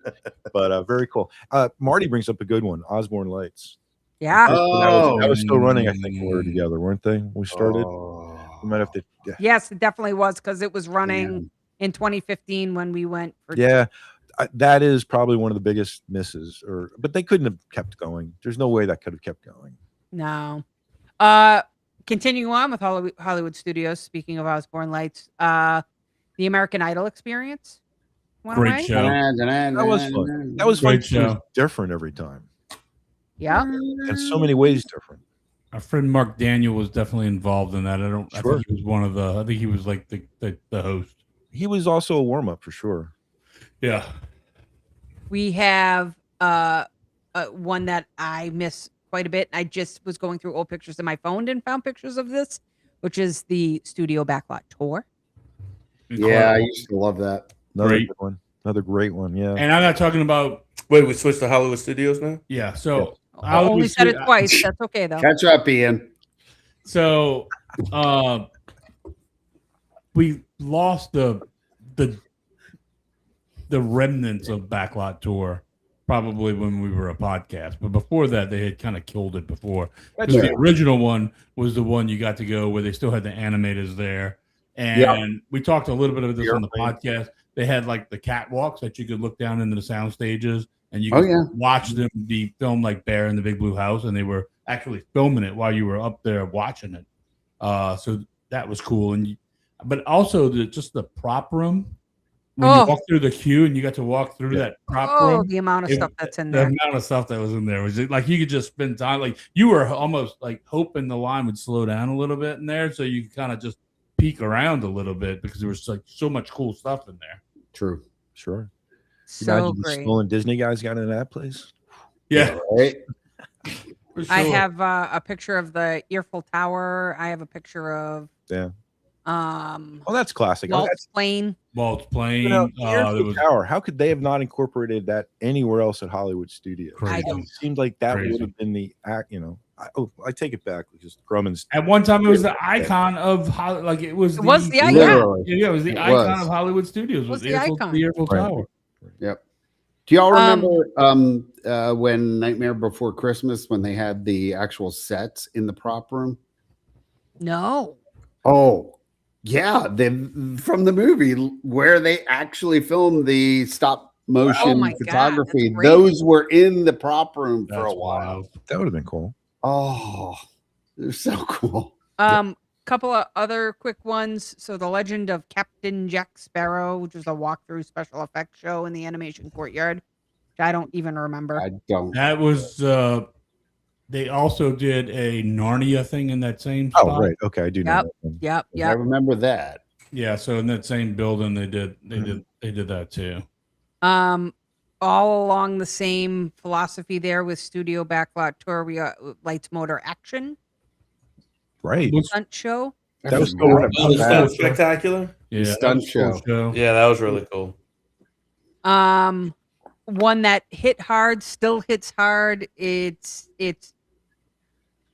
Right. But very cool. Marty brings up a good one. Osborne Lights. Yeah. That was still running. I think when we were together, weren't they? When we started. Oh. We might have to. Yeah. Yes, it definitely was because it was running in 2015 when we went for. Yeah, that is probably one of the biggest misses. But they couldn't have kept going. There's no way that could have kept going. No. Continuing on with Hollywood Studios. Speaking of Osborne Lights, the American Idol experience. went Great away. show. That was fun. That was fun. Great It was show. different every time, Yeah. in so many ways different. Our friend Mark Daniel was definitely involved in that. I Sure. think he was one of the. I think he was like the host. He was also a warm up for sure. Yeah. We have one that I miss quite a bit. I just was going through old pictures in my phone and found pictures of this, which is the Studio Backlot Tour. Yeah, I Incredible. used to love that. Another Great. good one. Another great one. Yeah. And I'm not talking about. Wait, we switched to Hollywood Studios now? Yeah. So I only said it Hollywood twice. That's okay though. Catch up, Ian. So, we lost the remnants of Backlot Tour probably when we were a podcast, but before that, they had kind of killed it before. Because the original one was the one you got to go where they still had the animators there, and we talked a little bit of this on the podcast. They had like the catwalks that you could look down into the sound stages, and you could watch them be filmed like Bear in the Big Blue House, and they were actually filming it while you were up there watching it. So that was cool, but also just the prop room. When you walk through the queue and you got to walk through that prop room, The amount of stuff that's in the there. amount of stuff that was in there was like you could just spend time. Like you were almost like hoping the line would slow down a little bit in there, so you could kind of just peek around a little bit because there was like so much cool stuff in there. True. Sure. So Imagine the great. stolen Disney guys got into that place. Yeah, Right? for sure. I have a picture of the Earful Tower. I have a picture of Oh, that's classic. Oh, Walt's that's, plane. Walt's plane. you know, There Earful was Tower. How could they have not incorporated that anywhere else at Hollywood Studios? Crazy. I don't. It seemed like that Crazy. would have been the act. I take it back because Grumman's. at one time it was the icon of like it was. It was the icon. Literally. Yeah, it was the It icon was. of Hollywood Studios. Was Was the Earful, icon. the Earful Right. Tower? Yep. Do y'all remember when Nightmare Before Christmas when they had the actual sets in the prop room? No. Oh, yeah, from the movie where they actually filmed the stop motion my God, that's photography. great. Those were in the prop room for That's a while. wild. That would have been cool. Oh, they're so cool. Couple of other quick ones. So the Legend of Captain Jack Sparrow, which was a walkthrough special effects show in the animation courtyard, which I don't even remember. I don't. That was they also did a Narnia thing in that same Oh, spot. right. Okay, I do know. Yep. That one. Yep. I Yep. remember that. Yeah, so in that same building they did that too. All along the same philosophy there with Studio Backlot Tour, we got Lights Motor Action Right. stunt show. That was cool. cool. Oh, the stunt spectacular. Yeah, that stunt was a cool show. Yeah, that was really cool. One that hit hard, still hits hard. It's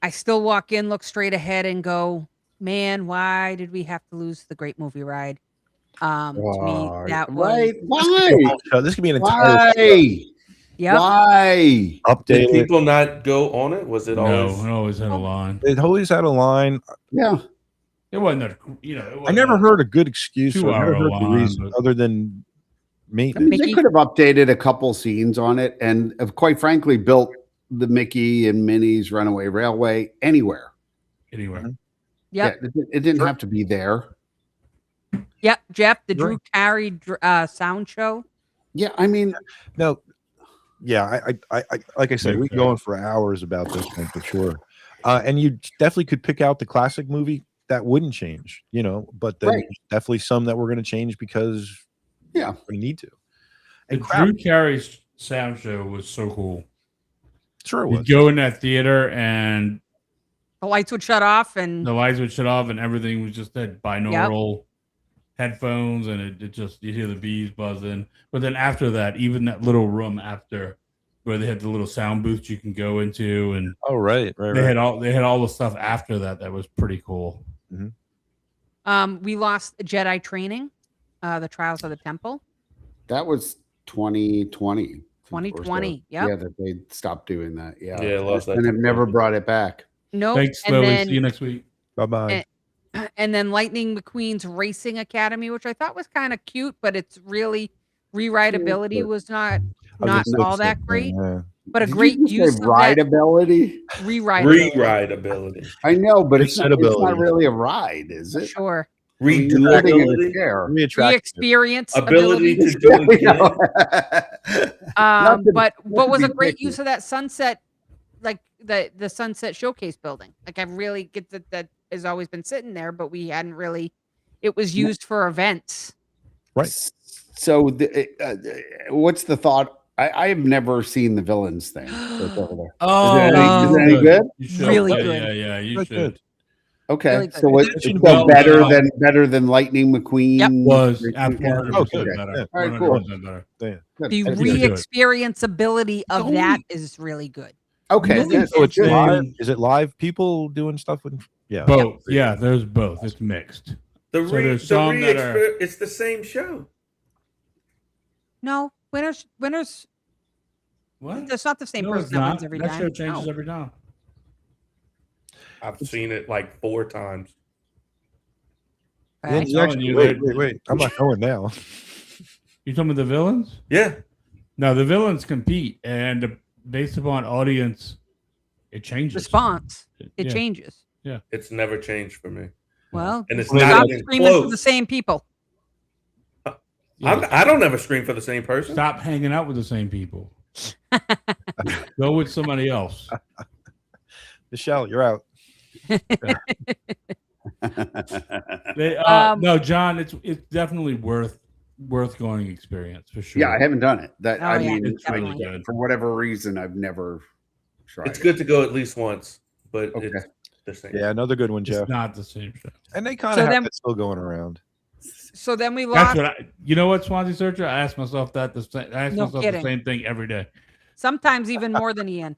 I still walk in, look straight ahead and go, man, why did we have to lose the Great Movie Ride? To me, that was right. Why? This could be an entire Why? yep. Why? update. Did It. people not go on it? Was it No, always? it always had a line. It always had a line. Yeah. It wasn't a, you know. It I wasn't never a- heard a good excuse. Or I never 2 hour heard the line, reason but- other than I maintenance. mean, they Mickey? could have updated a couple scenes on it and quite frankly built the Mickey and Minnie's Runaway Railway anywhere. anyway. Yep. Yeah, it didn't have to be there. Yep. Jeff, the Sure. Drew Carey sound show. Yeah, I mean, No, yeah, I like I said, we can go on for hours about this one for sure. And you definitely could pick out the classic movie that wouldn't change, you know, but then Right. there's definitely some that we're going to change because yeah, we need to. The And crap, Drew Carey's sound show was so cool. sure it You'd was. go in that theater and The lights would shut off and the lights would shut off and everything was just that binaural headphones and it just you hear the bees buzzing. But then after that, even that little room after where they had the little sound booth you can go into and Oh, right. they had all the stuff after that was pretty cool. we lost Jedi training, the Trials of the Temple. that was 2020. 2020, Yeah, yep. that they stopped doing that. Yeah. Yeah, I lost that. And have never brought it back. Nope. Thanks, and Chloe. then See you next week. Bye bye. and then Lightning McQueen's Racing Academy, which I thought was kind of cute, but it's really rewritability was not all that great, but a Did great you just use say of that rideability? rewritability. Rewritability. I know, but it's not Resetability. really a ride, is it? Sure. I mean, you're sitting in a Redoability. chair. Re-experience Ability ability. to do it again. Not to- But not what to was be a great picky. use of that sunset, like the Sunset Showcase building? Like I really get that has always been sitting there, but we hadn't really. It was used for events. Right. So, what's the thought? I have never seen the villains thing. That's over there. Oh, Is it any good? You should. Really Yeah, good. Yeah, you Good, should. good. Okay, Really good. so It it's should still be better than Lightning McQueen. Yep. Was Okay. 100% better. Yeah. All right, cool. 100% better. Good. The think you should do it. re-experience ability of that is really good. Okay, Really good. So it's Good. live. Is it live people doing stuff with? Yeah. Both. Yeah, there's both. It's mixed. The So there's some that are- it's the same show. No, winners. What? That's not the same No, it's person that not. wins every That time. show changes No. every time. I've seen it like 4 times. Okay. Villains telling actually- you wait, that- wait. I'm not going now. You talking about the villains? Yeah. No, the villains compete, and based upon audience, it changes. Response. It Yeah. changes. It's never changed for me. Well, And it's Well, not stop even screaming for close. the same people. Yeah. I don't ever scream for the same person. Stop hanging out with the same people. Go with somebody else. Michelle, you're out. They, Um, no, John, it's definitely worth going experience for sure. Yeah, I haven't done it. That Oh, I yeah, mean, it's really definitely. good. for whatever reason, I've never tried. It's good to go at least once, but Okay. it's the same. Yeah, another good one, It's Jeff. not the same show. And they kind So of have then- that still going around. So then we That's lost. what you know. What Swansea Searcher? I ask myself that. I ask No myself kidding. the same thing every day. Sometimes even more than Ian.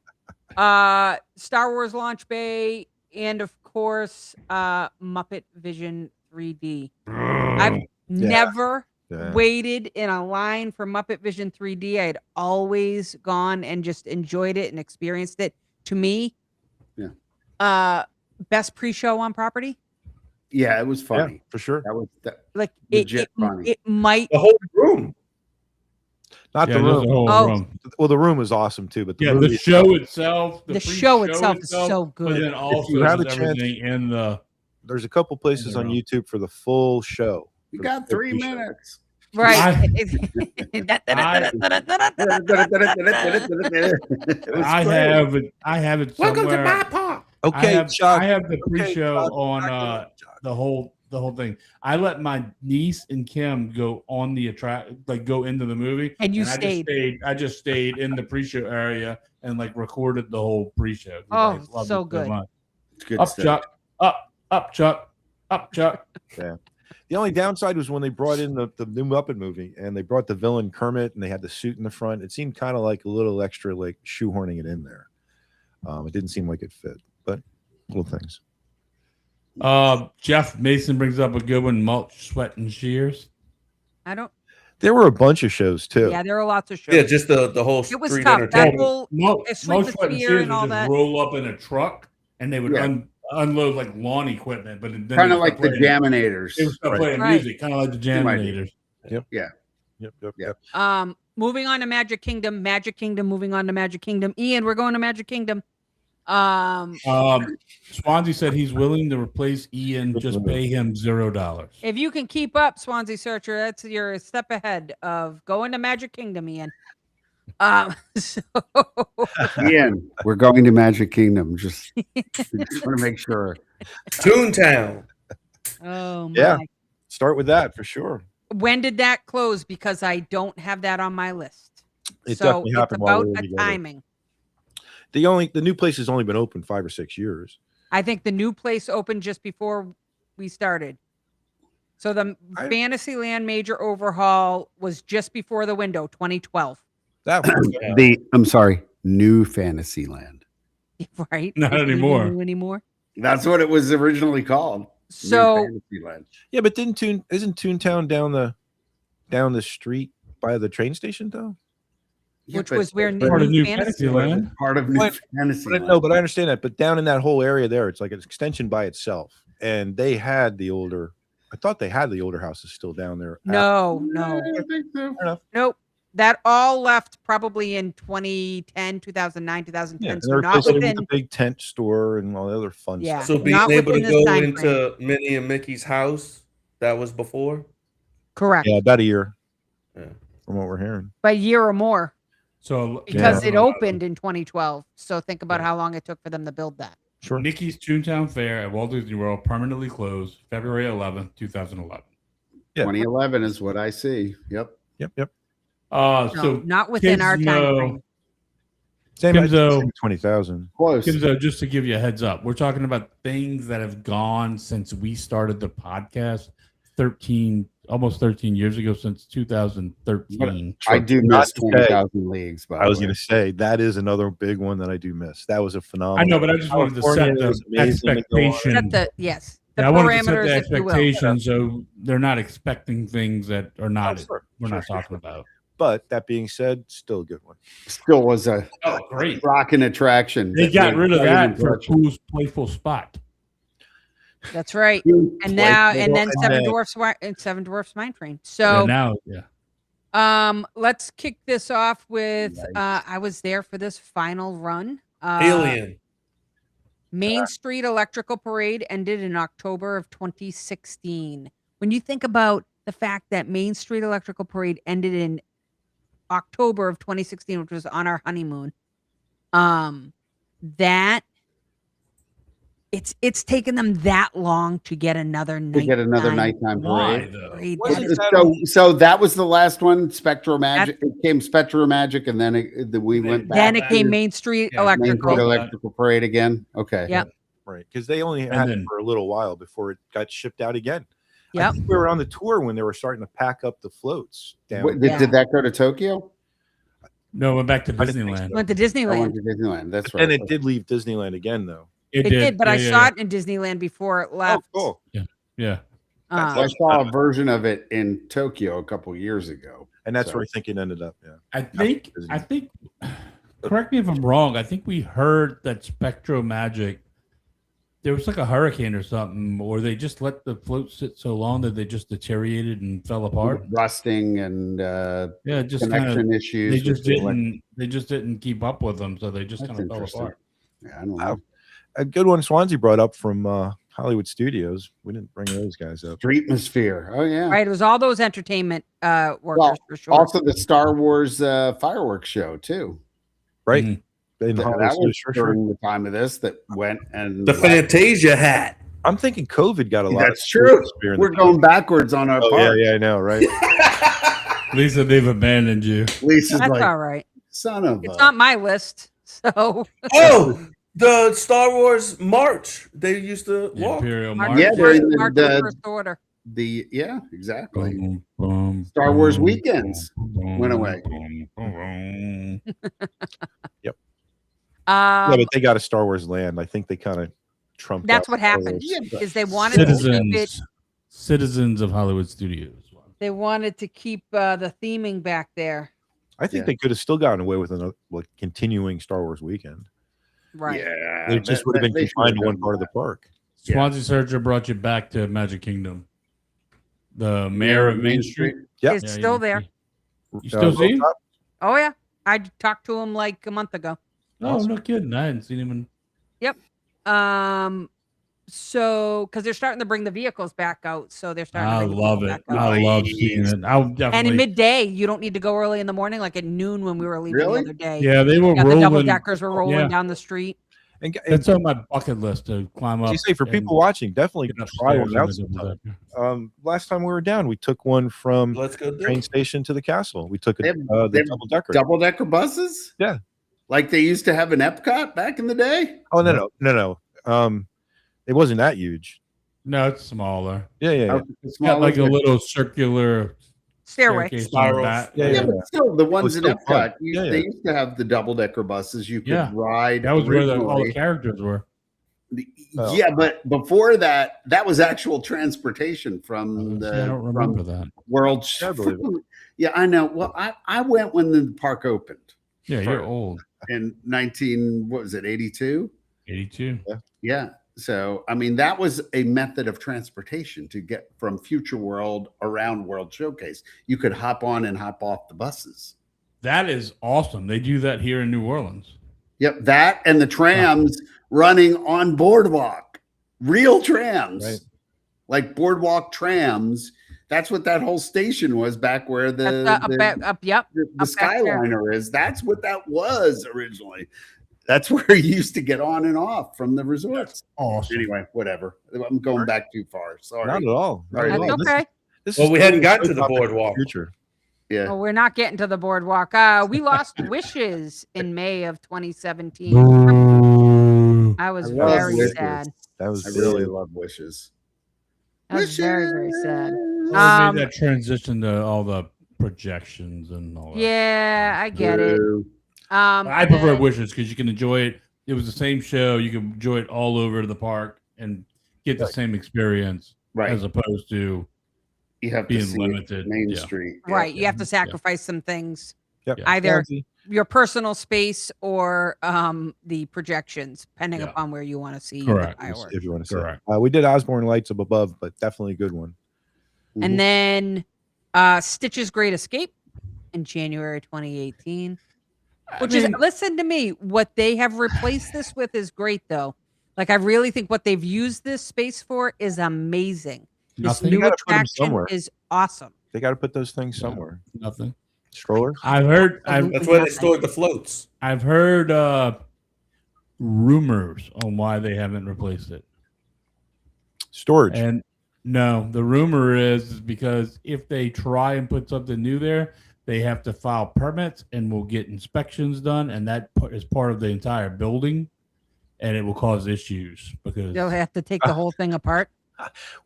Star Wars Launch Bay, and of course, Muppet Vision 3D. I've never Yeah. waited in a line for Muppet Vision 3D. I had always gone and just enjoyed it and experienced it. To me, best pre-show on property. Yeah, it was Yeah, funny. for sure. That was that. Like Legit funny. it might The whole room. Not Yeah, the there's room. a whole Oh. room. Well, the room is awesome too, but the Yeah, movie the show itself, The show itself is so but good. then also you have just a chance- everything in the. there's a couple places on Around. YouTube for the full show. You for the got full 3 show. minutes. Right. I have it Welcome to somewhere. my park. Okay, Chuck. I have the Okay, pre-show Chuck. on Back it up, Chuck. the whole thing. I let my niece and Kim go on the go into the movie, And you I stayed. I just stayed in the pre-show area and like recorded the whole pre-show. 'cause Oh, I loved so it good. much. It's good Up, stuff. Chuck. Up, Chuck. Up, Chuck. The only downside was when they brought in the new Muppet movie and they brought the villain Kermit and they had the suit in the front. It seemed kind of like a little extra, like shoehorning it in there. It didn't seem like it fit, but little things. Jeff Mason brings up a good one: Mulch, Sweat, and Shears. I don't. There were a bunch of shows too. Yeah, there are lots of shows. Yeah, just the whole It was street tough. That entertainment. whole Mulch, Sweet Sweat, and Sphere Shears and would all just that. roll up in a truck and they would Yeah. unload like lawn equipment, but then Kind they of like the start playing- Jaminators. They would start Right. playing Right. music, kind of like the Jaminators. Yep. Yeah. Moving on to Magic Kingdom. Moving on to Magic Kingdom. Ian, we're going to Magic Kingdom. Swansea said he's willing to replace Ian, just pay him $0. If you can keep up, Swansea Searcher, that's your step ahead of going to Magic Kingdom, Ian. So Ian, we're going to Magic Kingdom. Just want to make sure. Toontown. oh my. Yeah. Start with that for sure. When did that close? Because I don't have that on my list. It so definitely it's happened while about we were a together. timing. The new place has only been open 5 or 6 years. I think the new place opened just before we started. So the Fantasyland major overhaul was just before the window, 2012. That was, I'm sorry, New Fantasyland. Right? Not Isn't it anymore. new anymore. That's what it was originally called. So New Fantasyland. yeah, but isn't Toontown down the street by the train station though? which but- was where but- Part of New New Fantasyland. Fantasyland. part of New But- Fantasyland. No, but I understand that. But down in that whole area there, it's like an extension by itself. And they had I thought they had the older houses still down there. No. I think so. Nope. That all left probably in 2010, 2009, 2010. Yeah, and so they're not replacing it within with the big tent store and all the other fun Yeah. stuff. So being Not able to within this go time into Minnie and Mickey's house, that was before. correct. Yeah, about a year. Yeah. From what we're hearing. By a year or more. So Because Yeah. it opened in 2012. So think about how long it took for them to build that. Sure. Mickey's Toontown Fair at Walt Disney World permanently closed February 11th, 2011. Yeah. 2011 is what I see. Yep. Yep. No, So not within our time Gizmo- frame. Same Kimzo- 20,000. Close. Kimzo, just to give you a heads up, we're talking about things that have gone since we started the podcast almost 13 years ago, since 2013. I do Not miss to say- 20,000 Leagues. By I was the way. going to say that is another big one that I do miss. That was a phenomenal. I know, but I just wanted to set California the is amazing to go on. expectation. Set the yes. The Yeah, I wanted to set parameters, the if you will. expectation so they're not expecting things that are not Sure, we're sure, not sure, talking sure. about. But that being said, still a good one. Still was a Oh, great! rocking attraction. They got rid of Quite an that for attraction. Pooh's Playful Spot. That's right. Huge And now and then and Seven then- Dwarfs Mine Train. And So now, let's kick this off with I was there for this final run. Alien. Main Street Electrical Parade ended in October of 2016. When you think about the fact that Main Street Electrical Parade ended in October of 2016, which was on our honeymoon, that it's taken them that long to get another To get another nighttime why parade. though? parade. Was That it is- that So that was the last one, Spectro Magic. It came Spectro Magic, and then we went back. then it back came to- Main Street Yeah, Main Street Electrical. Electrical Parade again. Okay. Yep. Right. Because they only And had then- it for a little while before it got shipped out again. I Yep. think we were on the tour when they were starting to pack up the floats down. What, did that go to Tokyo? No, went back to I didn't think Disneyland. so. Went to I Disneyland. went to Disneyland. That's right. And it did leave Disneyland again, though. It did, but I Yeah, saw it in Disneyland before it left. Oh, cool. Yeah. I saw a version of it in Tokyo a couple years ago. And that's So- where I think it ended up. Yeah. I think. Correct me if I'm wrong. I think we heard that Spectro Magic there was like a hurricane or something, or they just let the float sit so long that they just deteriorated and fell apart. Rusting and Yeah, just kind of connection issues. they just with the didn't keep up with them, so they just That's kind of fell interesting. apart. Yeah, I don't know. A good one Swansea brought up from Hollywood Studios. We didn't bring those guys up. Streetmosphere. Oh yeah. Right. It was all those entertainment workers Well, for sure. Also the Star Wars fireworks show too. Right. Mhm. In That Hollywood was Studios, for sure. during the time of this that went and The Fantasia hat. I'm thinking COVID got a lot. That's of true. Streetmosphere in We're the- going backwards on our Oh, part. yeah, I know, right? Lisa, they've abandoned you. Lisa's That's like, all right. son of It's a. not my list. So Oh, the Star Wars March. They used to The walk. Imperial March, March. Yeah, during the- March of the First Order. Yeah, exactly. Boom, boom, Star Wars boom, weekends boom, went away. boom, boom. Yeah, but they got a Star Wars land. I think they kind of trumped. That's out what Star happened. Wars. Is they wanted to keep it. Citizens of Hollywood Studios. They wanted to keep the theming back there. I think Yeah. they could have still gotten away with a continuing Star Wars weekend. Right. Yeah, It just would have been they should confined to have one done part of the that. park. Yeah. Swansea Searcher brought you back to Magic Kingdom. The mayor of Main Street. Yeah. It's still there. You still see him? Hilltop? Oh yeah. I talked to him like a month ago. Oh, no kidding. I hadn't seen him in. So because they're starting to bring the vehicles back out, so they're starting. I to bring the love people it. back out. I love seeing it. I'll And in definitely. midday, you don't need to go early in the morning, like at noon when we were leaving Really? the other day. Yeah, they were Yeah, the double rolling. deckers were rolling Yeah. down the street. And, That's on my bucket list to climb up. as you say, for and people watching, definitely get try upstairs one out in the double sometime. decker. Last time we were down, we took one from Let's go. the Do train it. station to the castle. We took They have- the they have double decker. Double decker buses? Yeah. Like they used to have in Epcot back in the day? Oh no. It wasn't that huge. No, it's smaller. Yeah. It's got like a little circular Stairway. staircase on the Spirals. back. Yeah, Yeah, yeah. but still, the ones in still fun. Epcot, Yeah, they yeah. used to have the double decker buses you could Yeah. ride. That was where all the originally. characters were. Oh. Yeah, but before that, that was actual transportation from See, I the don't from remember that. World. Yeah, I believe it. Yeah, I know. Well, I went when the park opened Yeah, you're First. old. in 82? 82. Yeah. So, I mean, that was a method of transportation to get from Future World around World Showcase. You could hop on and hop off the buses. That is awesome. They do that here in New Orleans. Yep, that and the trams running on boardwalk, real trams, Right. like boardwalk trams. That's what that whole station was back where the Up, yep. the up back there. Skyliner is. That's what that was originally. That's where you used to get on and off from the resorts. Awesome. Anyway, whatever. I'm going back too far. Sorry. Not at all. Not Sorry. at That's all. okay. This Well, is we hadn't totally gotten to the topic of boardwalk. Future. Yeah. Oh, we're not getting to the boardwalk. We lost Wishes in May of 2017. I was I love very Wishes. sad. That was I really love Wishes. I was very, very sad. Well, they Um, made that transition to all the projections and all that. Yeah, I get it. Boo. I prefer and- Wishes because you can enjoy it. It was the same show. You can enjoy it all over the park and get the same experience Right. as opposed to You have to being see limited. Main Yeah. Street. Right. You have to sacrifice some things, Yep. Yeah. either Swansea. your personal space or the projections, depending Yeah. upon where you want to see Correct. the fireworks. If you want to say. Correct. We did Osborne Lights up above, but definitely a good one. Mhm. And then Stitch's Great Escape in January 2018. Which is, listen to me, what they have replaced this with is great, though. Like, I really think what they've used this space for is amazing. This Nothing. new You gotta put 'em attraction somewhere. is awesome. They got to put those things somewhere. Nothing. Strollers. I've heard. That's where they stored the floats. I've heard rumors on why they haven't replaced it. Storage. And no, the rumor is because if they try and put something new there, they have to file permits and will get inspections done, and that is part of the entire building, and it will cause issues because They'll have to take the whole thing apart.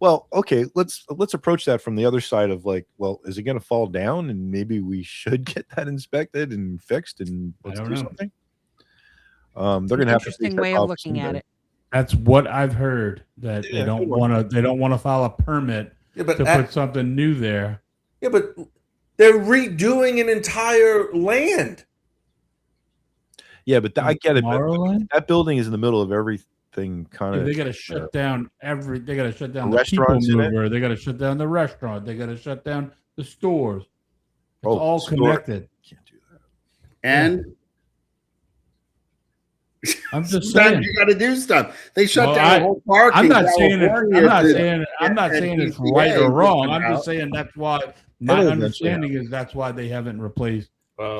Well, okay, let's approach that from the other side of like, well, is it going to fall down, and maybe we should get that inspected and fixed, and let's don't do know. something. They're going to have to Interesting fix that way of problem looking at someday. it. that's what I've heard that Yeah, they don't good one. want to. They don't want to file a permit Yeah, but to put something new there. yeah, but they're redoing an entire land. Yeah, but I get it. But Tomorrowland? that building is in the middle of everything thing kind Yeah, of. they got to shut down They got to shut down The the people restaurants in it. mover. They got to shut down the restaurant. They got to shut down the stores. It's Oh, all store. connected. Can't do that. And I'm just sometimes saying. you got to do stuff. They shut Well, down a whole park. I'm in not saying it. California I'm not to- saying. I'm not at saying it's PCA right or wrong. just I'm about. just saying that's why my It'll eventually understanding is that's why they haven't replaced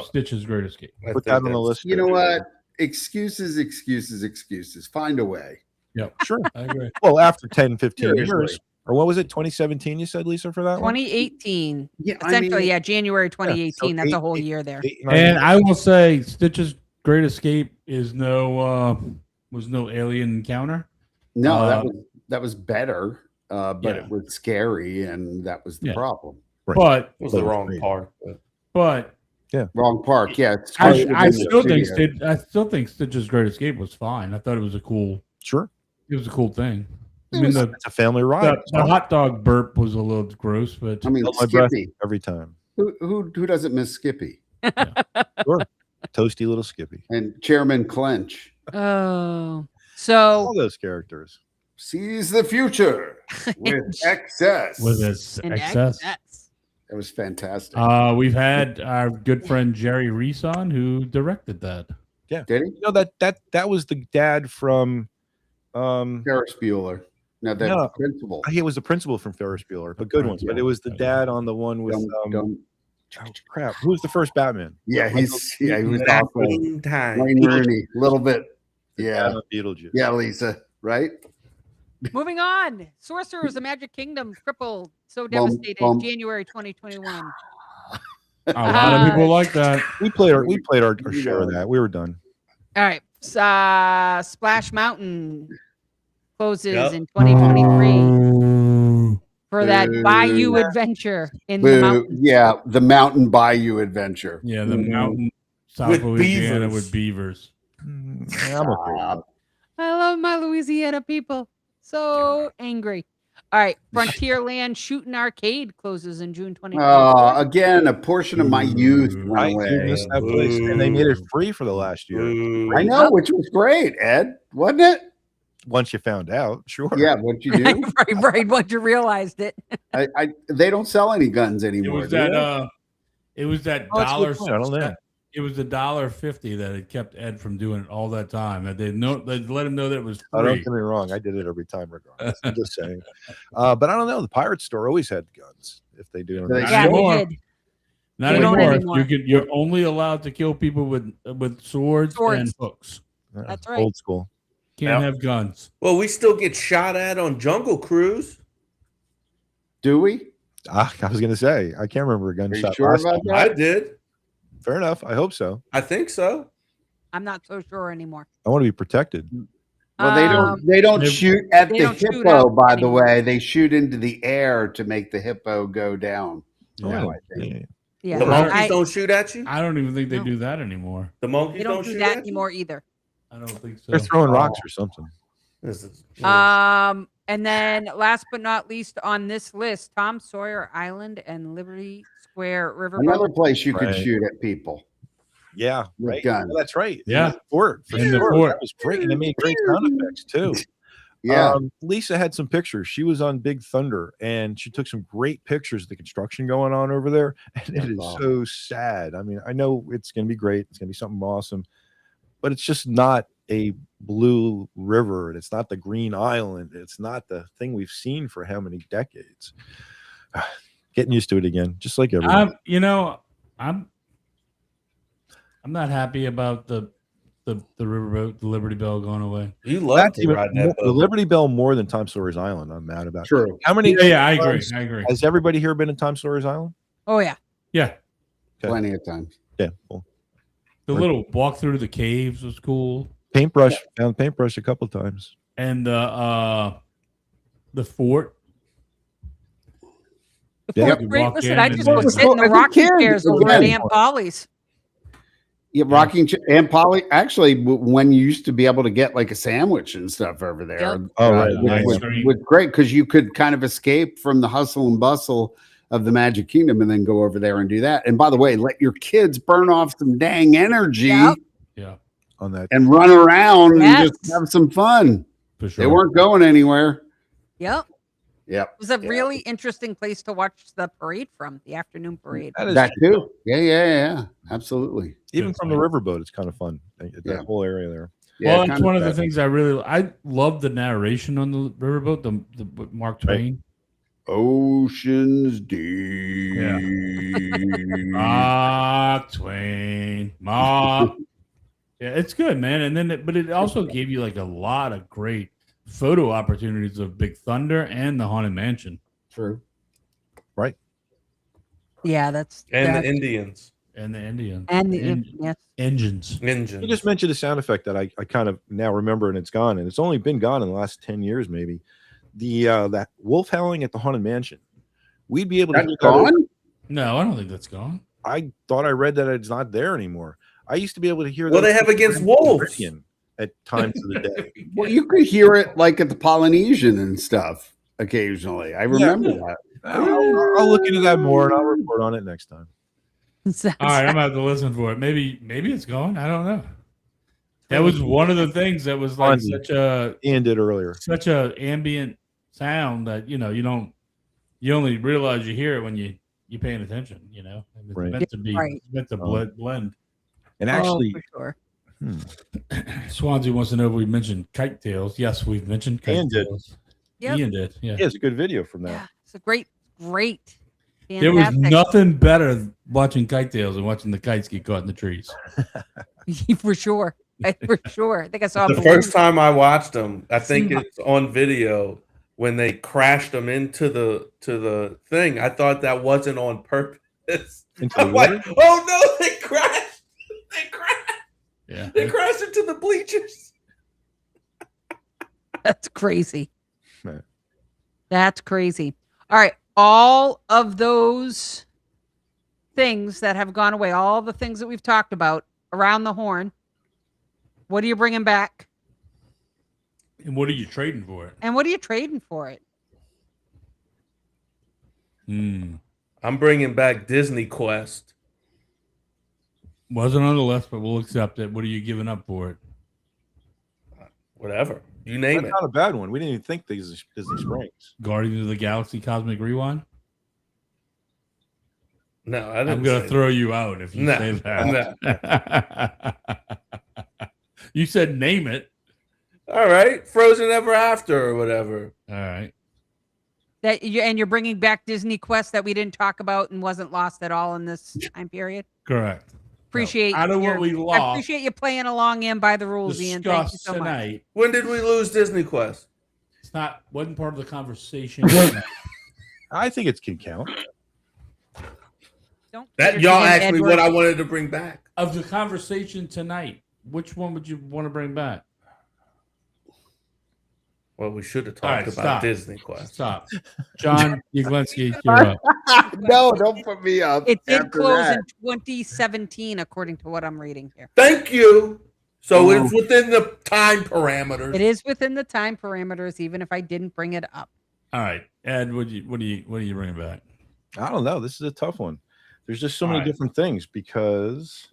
Stitch's Great Escape. I Put think that on the that's- list. You know what? Excuses, excuses, excuses. Find a way. Sure. I agree. Well, after 10, 15 Seriously. years, or what was it? 2017, you said, Lisa, for that one? 2018. Yeah, Essentially, yeah, January 2018. That's a whole eight- year there. 8, 9 And years. I will say, Stitch's Great Escape is was no alien encounter. No, that was better, but Yeah. it was scary, and that was the Yeah. problem. Right. But It was the wrong part. but Wrong park. Yeah, it's I, supposed to I be in the still think studio. I still think Stitch's Great Escape was fine. I thought it was a cool Sure. thing. I mean the It's a family ride. the hot dog burp was a little gross, but I mean, Held my breath Skippy. every time. Who doesn't miss Skippy Sure. Toasty little Skippy. and Chairman Clench Oh, All so those characters. sees the future with excess. with its in excess. excess. That was fantastic. We've had our good friend Jerry Reese on who directed that. Did he? You know that was the dad from Ferris Bueller. No, the No. principal. he was the principal from Ferris Bueller, but good ones. But it was the dad on the one with Dumb. oh, crap. Who was the first Batman? Yeah, he was That awful. mean time. Wayne Rooney, a little bit. Yeah, Beetlejuice. yeah, Lisa, right? Moving on. Sorcerers, the Magic Kingdom crippled, so Bum, devastated. bum. January 2021. A lot of people like that. We played our share of that. We were done. All right. Splash Mountain closes Yep. in 2023 for that Boo. Bayou adventure in the Boo. mountains. Yeah, the Mountain Bayou Adventure. Yeah, the Mhm. mountain South With Louisiana beavers. with beavers. Yeah, I'm okay. Stop. I love my Louisiana people. So angry. All right. Frontierland Shooting Arcade closes in June 2023. Again, a portion of my youth Ooh. went I away. missed that place, and they made it Boo. free for the last year. I know, which was great, Ed, wasn't it? Once you found out, sure. Yeah, what you do? right. Once you realized it. They don't sell any guns It anymore. was do that they? it was that Oh, that's a dollar good point. I don't know. it was the $1.50 that had kept Ed from doing it all that time. That they let him know that it was Oh, don't free. get me wrong. I did it every time, regardless. I'm just saying. But I don't know. The pirate store always had guns. If they do, They Not Yeah, anymore. they did. Not They don't anymore. anymore. You're only allowed to kill people with swords Swords. and hooks. That's right. Old school. Can't Yep. have guns. Well, we still get shot at on Jungle Cruise. Do we? I was going to say I can't remember a Are you gunshot. sure last about time. I that? did. Fair enough. I hope so. I think so. I'm not so sure anymore. I want to be protected. Well, they don't. Um, They don't they- shoot at they the don't shoot hippo. out By the anymore. way, they shoot into the air to make the hippo go down. Yeah. I think. Yeah. The monkeys I- don't shoot at you. I don't even think they No. do that anymore. The monkeys They don't do shoot that at you? anymore either. I don't think so. They're throwing rocks or something. This is- And then last but not least on this list, Tom Sawyer Island and Liberty Square Riverboat. Another place you could Right. shoot at people. Yeah, With right. guns. Well, that's right. Yeah. In the fort, for In the sure. fort. That was great, and they made great sound effects too. Yeah. Lisa had some pictures. She was on Big Thunder, and she took some great pictures of the construction going on over there. And it That's is awesome. so sad. I mean, I know it's going to be great. It's going to be something awesome, but it's just not a blue river, and it's not the green island. It's not the thing we've seen for how many decades. Getting used to it again, just like everyone. I'm not happy about the riverboat, the Liberty Bell going away. You love That's to even ride more, that the boat. Liberty Bell more than Tom Sawyer's Island. I'm mad about. True. How many? Yeah, I agree. times I agree. Has everybody here been in Tom Sawyer's Island? Oh yeah. Yeah, Okay. Plenty of times. Yeah. Well, the little walk through the caves was cool, paintbrush. Found paintbrush a couple times. and the fort. Yeah. Fourth You grade, walk listen, in I and just then- was sitting in the As a rocking kid, chairs it was over at fun. Aunt Polly's. Yeah, rocking and Polly. Actually, when you used to be able to get like a sandwich and stuff over there, Yep. Oh, right. Ice was cream. great because you could kind of escape from the hustle and bustle of the Magic Kingdom and then go over there and do that. And by the way, let your kids burn off some dang energy Yep. Yeah, On that. and run around Yes. and just have some fun. for sure. They weren't going anywhere. Yep. Yep. It was a really interesting place to watch the parade from, the afternoon parade. That is That true. too. Yeah. Absolutely. Even from the riverboat, it's kind of fun. That Yeah. whole area there. Yeah, Well, it's kind one of the that. things I love the narration on the riverboat, the Mark Twain. Ocean's Deep. Mark Twain. Mark. Yeah, it's good, man. And then, but it also gave you like a lot of great photo opportunities of Big Thunder and the Haunted Mansion True. Yeah, And that's the Indians. and the Indians and the yes. engines. Engines. You just mentioned a sound effect that I kind of now remember, and it's gone, and it's only been gone in the last 10 years, maybe. The that wolf howling at the Haunted Mansion. We'd be able to That's hear that over- gone? No, I don't think that's gone. I thought I read that it's not there anymore. I used to be able to hear. What those they have against people in wolves? Meridian at times of the day. Well, you could hear it like at the Polynesian and stuff occasionally. I remember that. I'll look into that more and I'll report on it next time. All right, I'm gonna have to listen for it. Maybe it's gone. I don't know. That was one of the things that was like Ian did earlier. such a ambient sound that you only realize you hear it when you're paying attention. It's Right. meant to be Right. it's meant to blend. And actually, for sure. Swansea wants to know if we mentioned Kite Tales. Yes, we've mentioned Kite Ian did. Tales. Yep. Ian did. Yeah. it's a good video from that. Yeah, it's a great. There was Fantastic. nothing better watching Kite Tales than watching the kites get caught in the trees. For sure. For sure. I think I saw The a first balloon. time I watched them, I think Seen it's on video when they crashed them into the thing. I thought that wasn't on purpose. Into the I'm like, water? oh no, they crashed. They crashed. Yeah. They crashed into the bleachers. That's crazy. Right. That's crazy. All right. All of those things that have gone away, all the things that we've talked about around the horn, what are you bringing back? And what are you trading for it? And what are you trading for it? I'm bringing back Disney Quest. Wasn't on the list, but we'll accept it. What are you giving up for it? Whatever. You name That's it. not a bad one. We didn't even think Disney Springs. Guardians of the Galaxy Cosmic Rewind? No, I didn't. I'm going to say throw you out if you No, say that. You said name it. that. All right. Frozen Ever After or whatever. All right. And you're bringing back Disney Quest that we didn't talk about and wasn't lost at all in this time period. Correct. Appreciate Out of what your- we I lost, appreciate you playing along in by the rules, Ian. Thank you discussed so much. tonight. When did we lose Disney Quest? It's wasn't part of the conversation. I think it can count. Don't That get y'all it, asked me Edward. what I wanted to bring back. Of the conversation tonight, which one would you want to bring back? Well, we should have All talked right, about stop. Disney Quest. Stop. John Yaglinski, you're up. No, don't put me up. It did after close that. in 2017, according to what I'm reading here. Thank you. So it's within the time parameters. It is within the time parameters, even if I didn't bring it up. All right, Ed, what are you bringing back? I don't know. This is a tough one. There's just so All many right. different things because.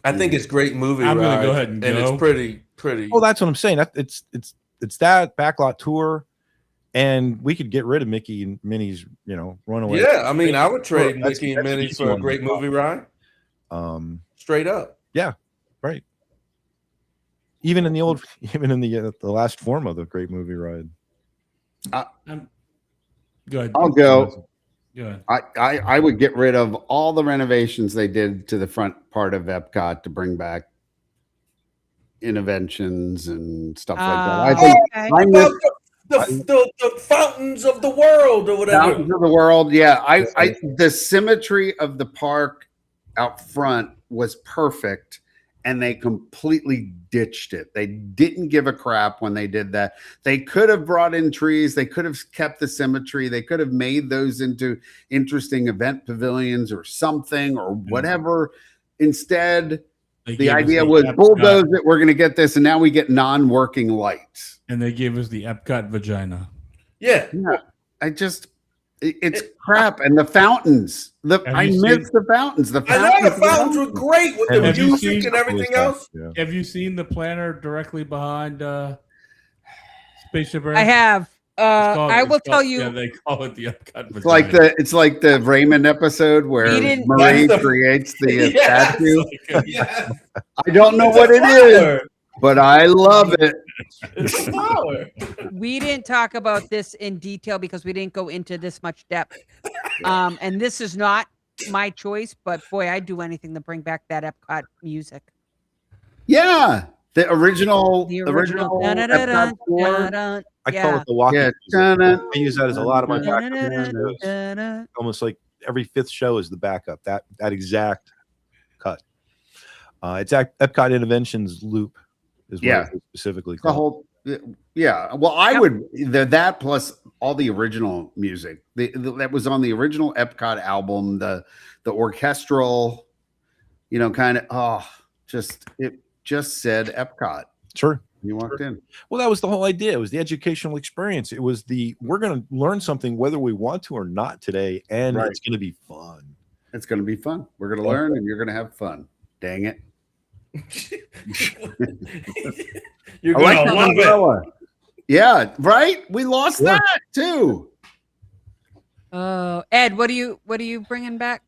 I think it's great movie. I'm gonna ride, go ahead and go. it's pretty. Oh, that's what I'm saying. It's that backlot tour, and we could get rid of Mickey and Minnie's, runaway. Yeah, I mean, I would trade That's- Mickey and that's an Minnie easy for a one. great movie ride. Straight up. Right. Even in the last form of the Great Movie Ride. Go ahead. I'll go. Go ahead. I would get rid of all the renovations they did to the front part of Epcot to bring back interventions and stuff like that. I think Okay. I miss The fountains of the world or whatever. Mountains of the world. Yeah, I the symmetry of the park out front was perfect, and they completely ditched it. They didn't give a crap when they did that. They could have brought in trees. They could have kept the symmetry. They could have made those into interesting event pavilions or something or whatever. Instead, They the gave us idea the was Epcot- bulldoze it. We're going to get this, and now we get non-working lights. and they gave us the Epcot vagina. Yeah. It's crap. And the fountains. Have I you miss seen- the fountains. The I know the fountains. fountains were great with the Have you music seen- and everything else. Yeah. Have you seen the planner directly behind Spaceship Earth? I have. I will tell you. Yeah, they call it the Epcot. It's like the Raymond episode where He didn't- Marie That's the- creates the Yes. statue. Yes. I don't know It's what a it is, flower. but I love it. It's a flower. We didn't talk about this in detail because we didn't go into this much depth. And this is not my choice, but boy, I'd do anything to bring back that Epcot music. Yeah, the original Dun-dun-dun-dun, Epcot 4. dun-dun, I call yeah. it the walking. Yeah, music. dun-dun, I use that as a lot of my backup. Dun-dun-dun-dun, dun-dun. Almost like every fifth show is the backup. That exact cut. It's Epcot Interventions loop is what Yeah. it's specifically the called. whole. Yeah, well, I would that plus all the original music that was on the original Epcot album, the orchestral, kind of it just said Epcot. Sure. You walked in. Well, that was the whole idea. It was the educational experience. It was we're going to learn something whether we want to or not today, and Right. it's going to be fun. It's going to be fun. We're going to learn, and you're going to have fun. Dang it! You're I like gonna the love it. umbrella. Yeah, right. We lost Yeah. that too. Oh, Ed, what are you bringing back?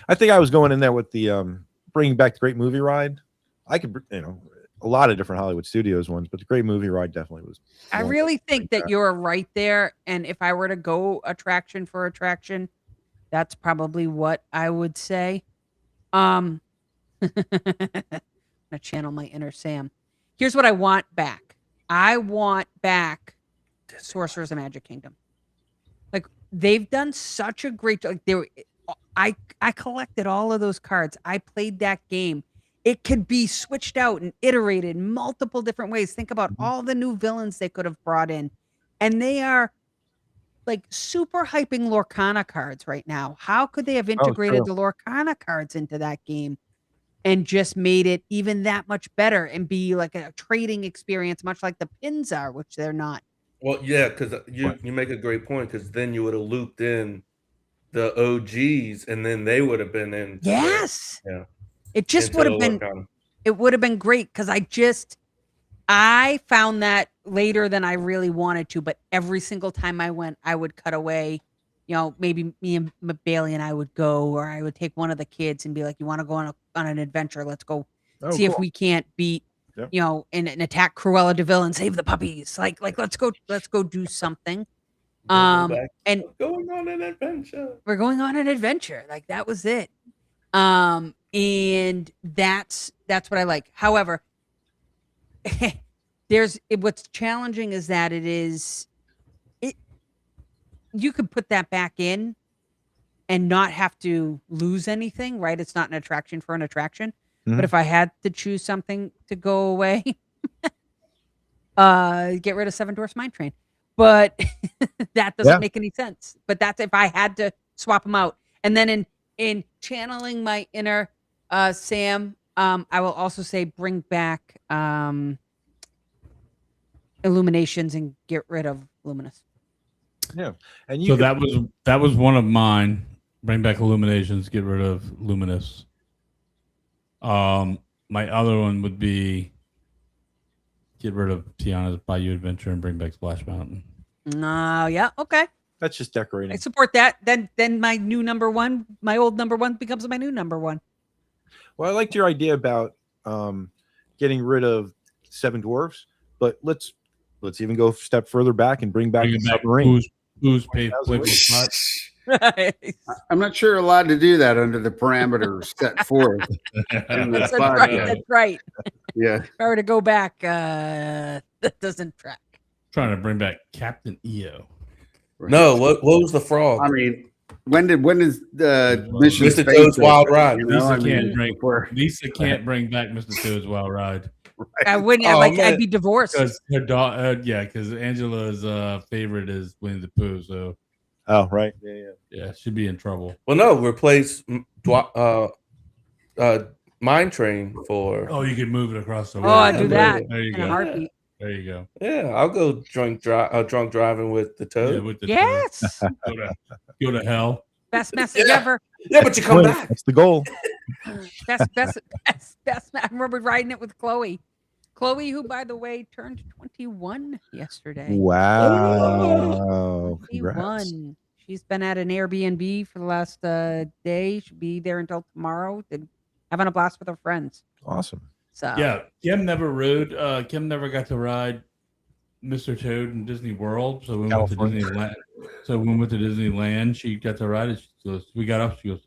I think I was going in there with the bringing back the Great Movie Ride. I could, a lot of different Hollywood Studios ones, but the Great Movie Ride definitely was. I one. really think that you're right there. And if I were to go attraction for attraction, that's probably what I would say. I'm gonna channel my inner Sam. Here's what I want back. I want back Sorcerer's of Magic Kingdom. Like they've done such a great job. I collected all of those cards. I played that game. It could be switched out and iterated multiple different ways. Think about all the new villains they could have brought in. And they are like super hyping Lorcana cards right now. How could they have integrated the Lorcana cards into that game and just made it even that much better and be like a trading experience, much like the pins are, which they're not. Well, yeah, because you make a great point, because then you would have looped in the OGs, and then they would have been in. Yes. Yeah. It just would have been. It would have been great because I found that later than I really wanted to, but every single time I went, I would cut away. Maybe me and Bailey and I would go, or I would take one of the kids and be like, "You want to go on an adventure? Let's go see if we can't beat, Yep. and attack Cruella de Vil and save the puppies. Like let's go do something." And going on an adventure. we're going on an adventure. Like that was it. And that's what I like. However, what's challenging is that you could put that back in and not have to lose anything, right? It's not an attraction for an attraction. Mhm. But if I had to choose something to go away, get rid of Seven Dwarfs Mine Train. But that doesn't make any sense. But that's if I had to swap them out. And then in channeling my inner Sam, I will also say bring back Illuminations and get rid of Luminous. Yeah, and So that was one of mine. Bring back Illuminations, get rid of Luminous. My other one would be get rid of Tiana's Bayou Adventure and bring back Splash Mountain. No, yeah, okay. that's just decorating. I support that. Then my new number one, my old number one becomes my new number one. Well, I liked your idea about getting rid of Seven Dwarfs, but let's even go a step further back and bring back Bring the it back. submarine. Who's paid playful spot? I'm not sure you're allowed to do that under the parameters set forth in the That's right. podcast. That's right. Yeah. If I were to go back, that doesn't track. Trying to bring back Captain EO. No, what was the frog? I mean, when is the Mission Mr. Space Toad's Wild open? Ride. You know, Lisa can't bring back Mr. Toad's Wild Ride I wouldn't. Oh, I'd man. be divorced. because her daughter. Because Angela's favorite is Winnie the Pooh. So Oh, right. yeah, she'd be in trouble. Well, no, replace Mine Train for. Oh, you could move it across the. Oh, I'd way. do that There you in a go. heartbeat. There you go. Yeah, I'll go drunk driving with the Yeah, Toad. with the Yes. go to hell. Best message Yeah. ever. Yeah, but you come back. That's the goal. Best. I remember riding it with Chloe. Chloe, who by the way turned 21 yesterday. Wow. Congrats. 21. She's been at an Airbnb for the last day. She'll be there until tomorrow. Having a blast with her friends. Awesome. So Yeah, Kim never rode. Kim never got to ride Mr. Toad in Disney World. So when we went to Disneyland. So when we went to Disneyland, she got to ride it. She goes, we got up. She goes,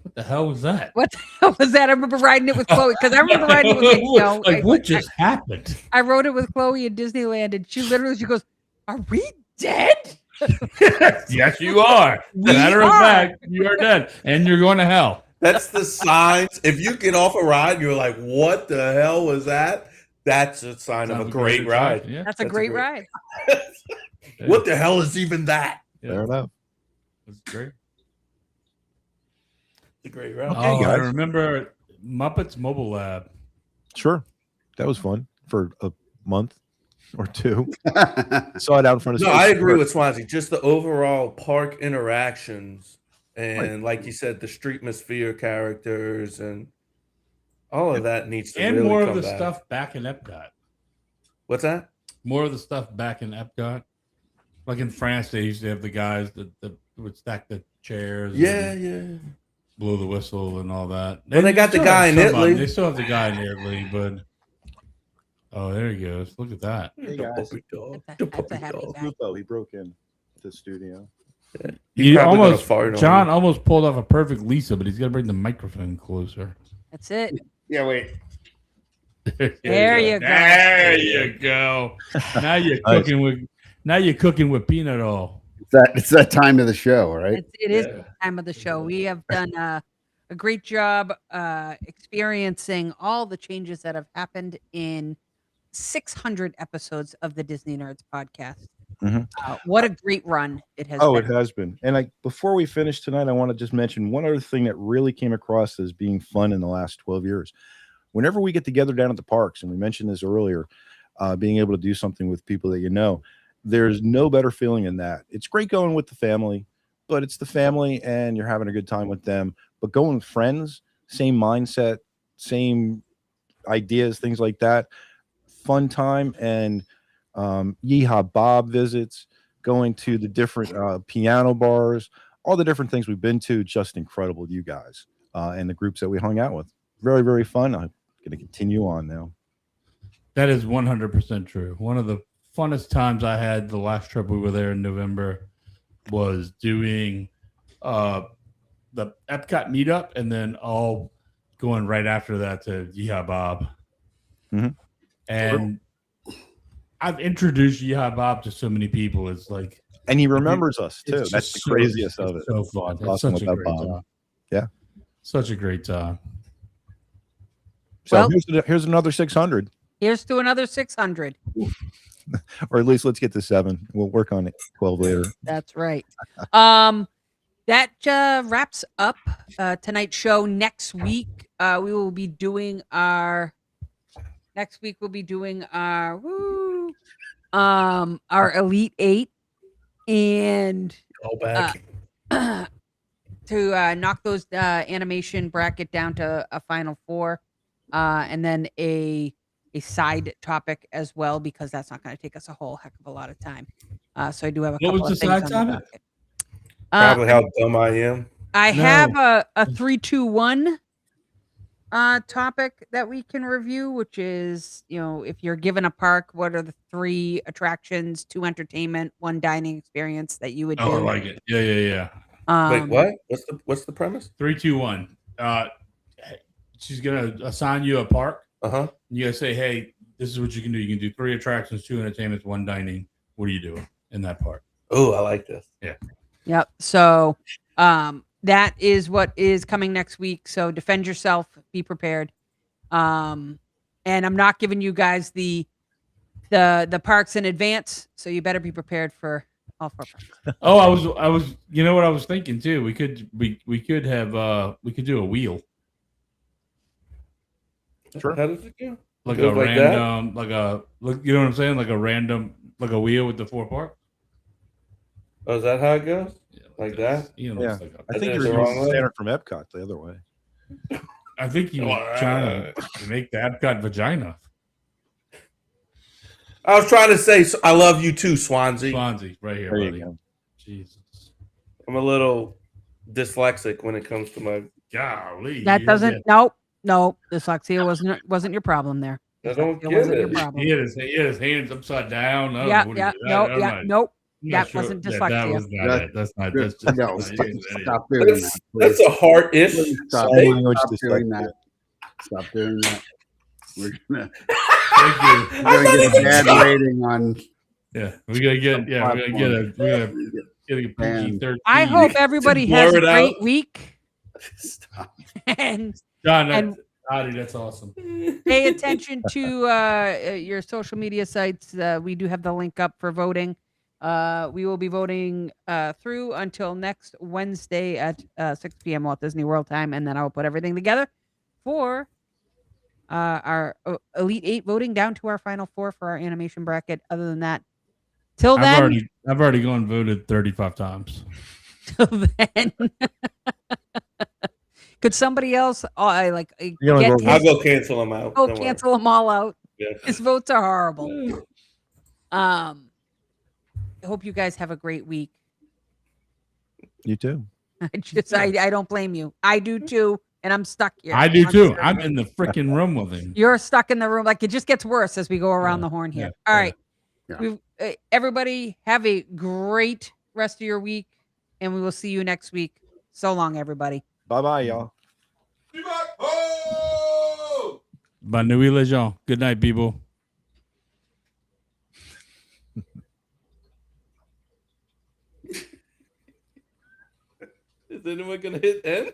"What the hell was that? What the hell was that?" I remember riding it with Chloe because I remember riding it with what just happened? I rode it with Chloe in Disneyland, and she goes, "Are we dead?" Yes, you are. Matter of fact, you are dead, and you're going to hell. That's the signs. If you get off a ride, you're like, "What the hell was that?" That's a sign of a great ride. Yeah, That's a great ride. What the hell is even that? Fair enough. That's great. It's a great ride. Oh, guys. I remember Muppets Mobile Lab. Sure. That was fun for a month or two. Saw it out in front of No, Space I agree Force. with Swansea. Just the overall park interactions and, like you said, the Streetmosphere characters and all of that needs to And really more of come the back. stuff back in Epcot. What's that? More of the stuff back in Epcot. Like in France, they used to have the guys that would stack the chairs. Yeah, and yeah. blow the whistle and all that. Well, they got the still guy have in some of them. Italy. They still have the guy in Italy, but there he goes. Look at that. Hey, The guys. puppy dog. That's The a puppy happy dog. guy. Lupo, he broke in the studio. He probably gonna fart on John me. almost pulled off a perfect Lisa, but he's got to bring the microphone closer. That's it. Yeah, wait. There you go. There you go. Now you're Nice. cooking with peanut oil. It's that time of the show, right? It is Yeah. the time of the show. We have done a great job experiencing all the changes that have happened in 600 episodes of the Disney Nerds podcast. Mhm. What a great run it has Oh, been. it has been. And before we finish tonight, I want to just mention one other thing that really came across as being fun in the last 12 years. Whenever we get together down at the parks, and we mentioned this earlier, being able to do something with people that you know, there's no better feeling in that. It's great going with the family, but it's the family and you're having a good time with them. But going with friends, same mindset, same ideas, things like that, fun time. And Yeehaw Bob visits, going to the different piano bars, all the different things we've been to, just incredible, you guys, and the groups that we hung out with. Very, very fun. I'm going to continue on now. That is 100% true. One of the funnest times I had the last trip we were there in November was doing the Epcot meetup and then all going right after that to Yeehaw Bob. Mhm. And I've introduced Yeehaw Bob to so many people. It's like, And he remembers us too. it's That's the just so- craziest of it. it's so fun. It's Awesome such a with that great Bob. time. Yeah. Such a great time. So Well- here's another 600, Here's to another 600. or at least let's get to 7. We'll work on it 12 later. That's right. That wraps up tonight's show. Next week, we will be doing our. Next week we'll be doing our Elite Eight, and All back. to knock those animation bracket down to a final 4, and then a side topic as well, because that's not going to take us a whole heck of a lot of time. So I do have a What couple was of the things side on the topic? docket. Probably how dumb I am. I No. have a 3-2-1 topic that we can review, which is, if you're given a park, what are the 3 attractions, 2 entertainment, 1 dining experience that you would do? Oh, I like it. Yeah. Wait, what? What's the premise? 3, 2, 1. She's gonna assign you a park. Uh-huh. You gotta say, hey, this is what you can do. You can do 3 attractions, 2 entertainments, 1 dining. What are you doing in that park? Oh, I like this. Yep. So that is what is coming next week. So defend yourself, be prepared. And I'm not giving you guys the parks in advance, so you better be prepared for all 4 parks. Oh, I was. You know what I was thinking too. We could have we could do a wheel, Sure. How does it go? like Goes a like that? random, you know what I'm saying, like a random, like a wheel with the 4 parks. Oh, is that how it goes? Yeah, Like that? You know, Yeah. it's like I Is think that you're the wrong using way? standard from Epcot the other way. I think he was trying to make the Epcot vagina. I was trying to say I love you too, Swansea. Swansea, right here, There you buddy. go. Jesus. I'm a little dyslexic when it comes to my. Golly. That yeah, doesn't. Nope. Dyslexia wasn't your problem there. I don't Dyslexia get wasn't your it. problem. He had his hands upside down. I don't know Yeah. what Yeah. he- No. I'm Yeah. not- Nope. I'm not That wasn't that dyslexia. was not That- it. That's not. Just- That's just no, not- stop, he's an idiot. stop doing that. That's a heart-ish. Please Stop, Hey, language stop doing dyslexia. that. Stop doing that. We're gonna, Thank you. we're gonna get a bad rating on. Yeah, we're gonna get. Yeah, we're gonna get a. We're gonna get a Man. PG-13. I hope everybody blur has a it great out. week Stop. John, and that's, Adi, that's awesome. pay attention to your social media sites. We do have the link up for voting. We will be voting through until next Wednesday at 6 p.m. Walt Disney World time, and then I will put everything together for our Elite 8 voting down to our Final 4 for our animation bracket. Other than that, till then, I've already gone and voted 35 times. till then. Could somebody else gonna get vote his, I'll go cancel them out. go Don't worry. cancel them all out? Yeah. His votes are horrible. I hope you guys have a great week. You too. I don't blame you. I do too, and I'm stuck here. I do too. Sure. I'm in the freaking room with him. You're stuck in the room. Like it just gets worse as we go around Yeah, the horn here. yeah, All yeah. right. Yeah. We've everybody have a great rest of your week, and we will see you next week. So long, everybody. Bye bye, y'all. Bonne nuit, les gens. Good night, people. Is anyone gonna hit end?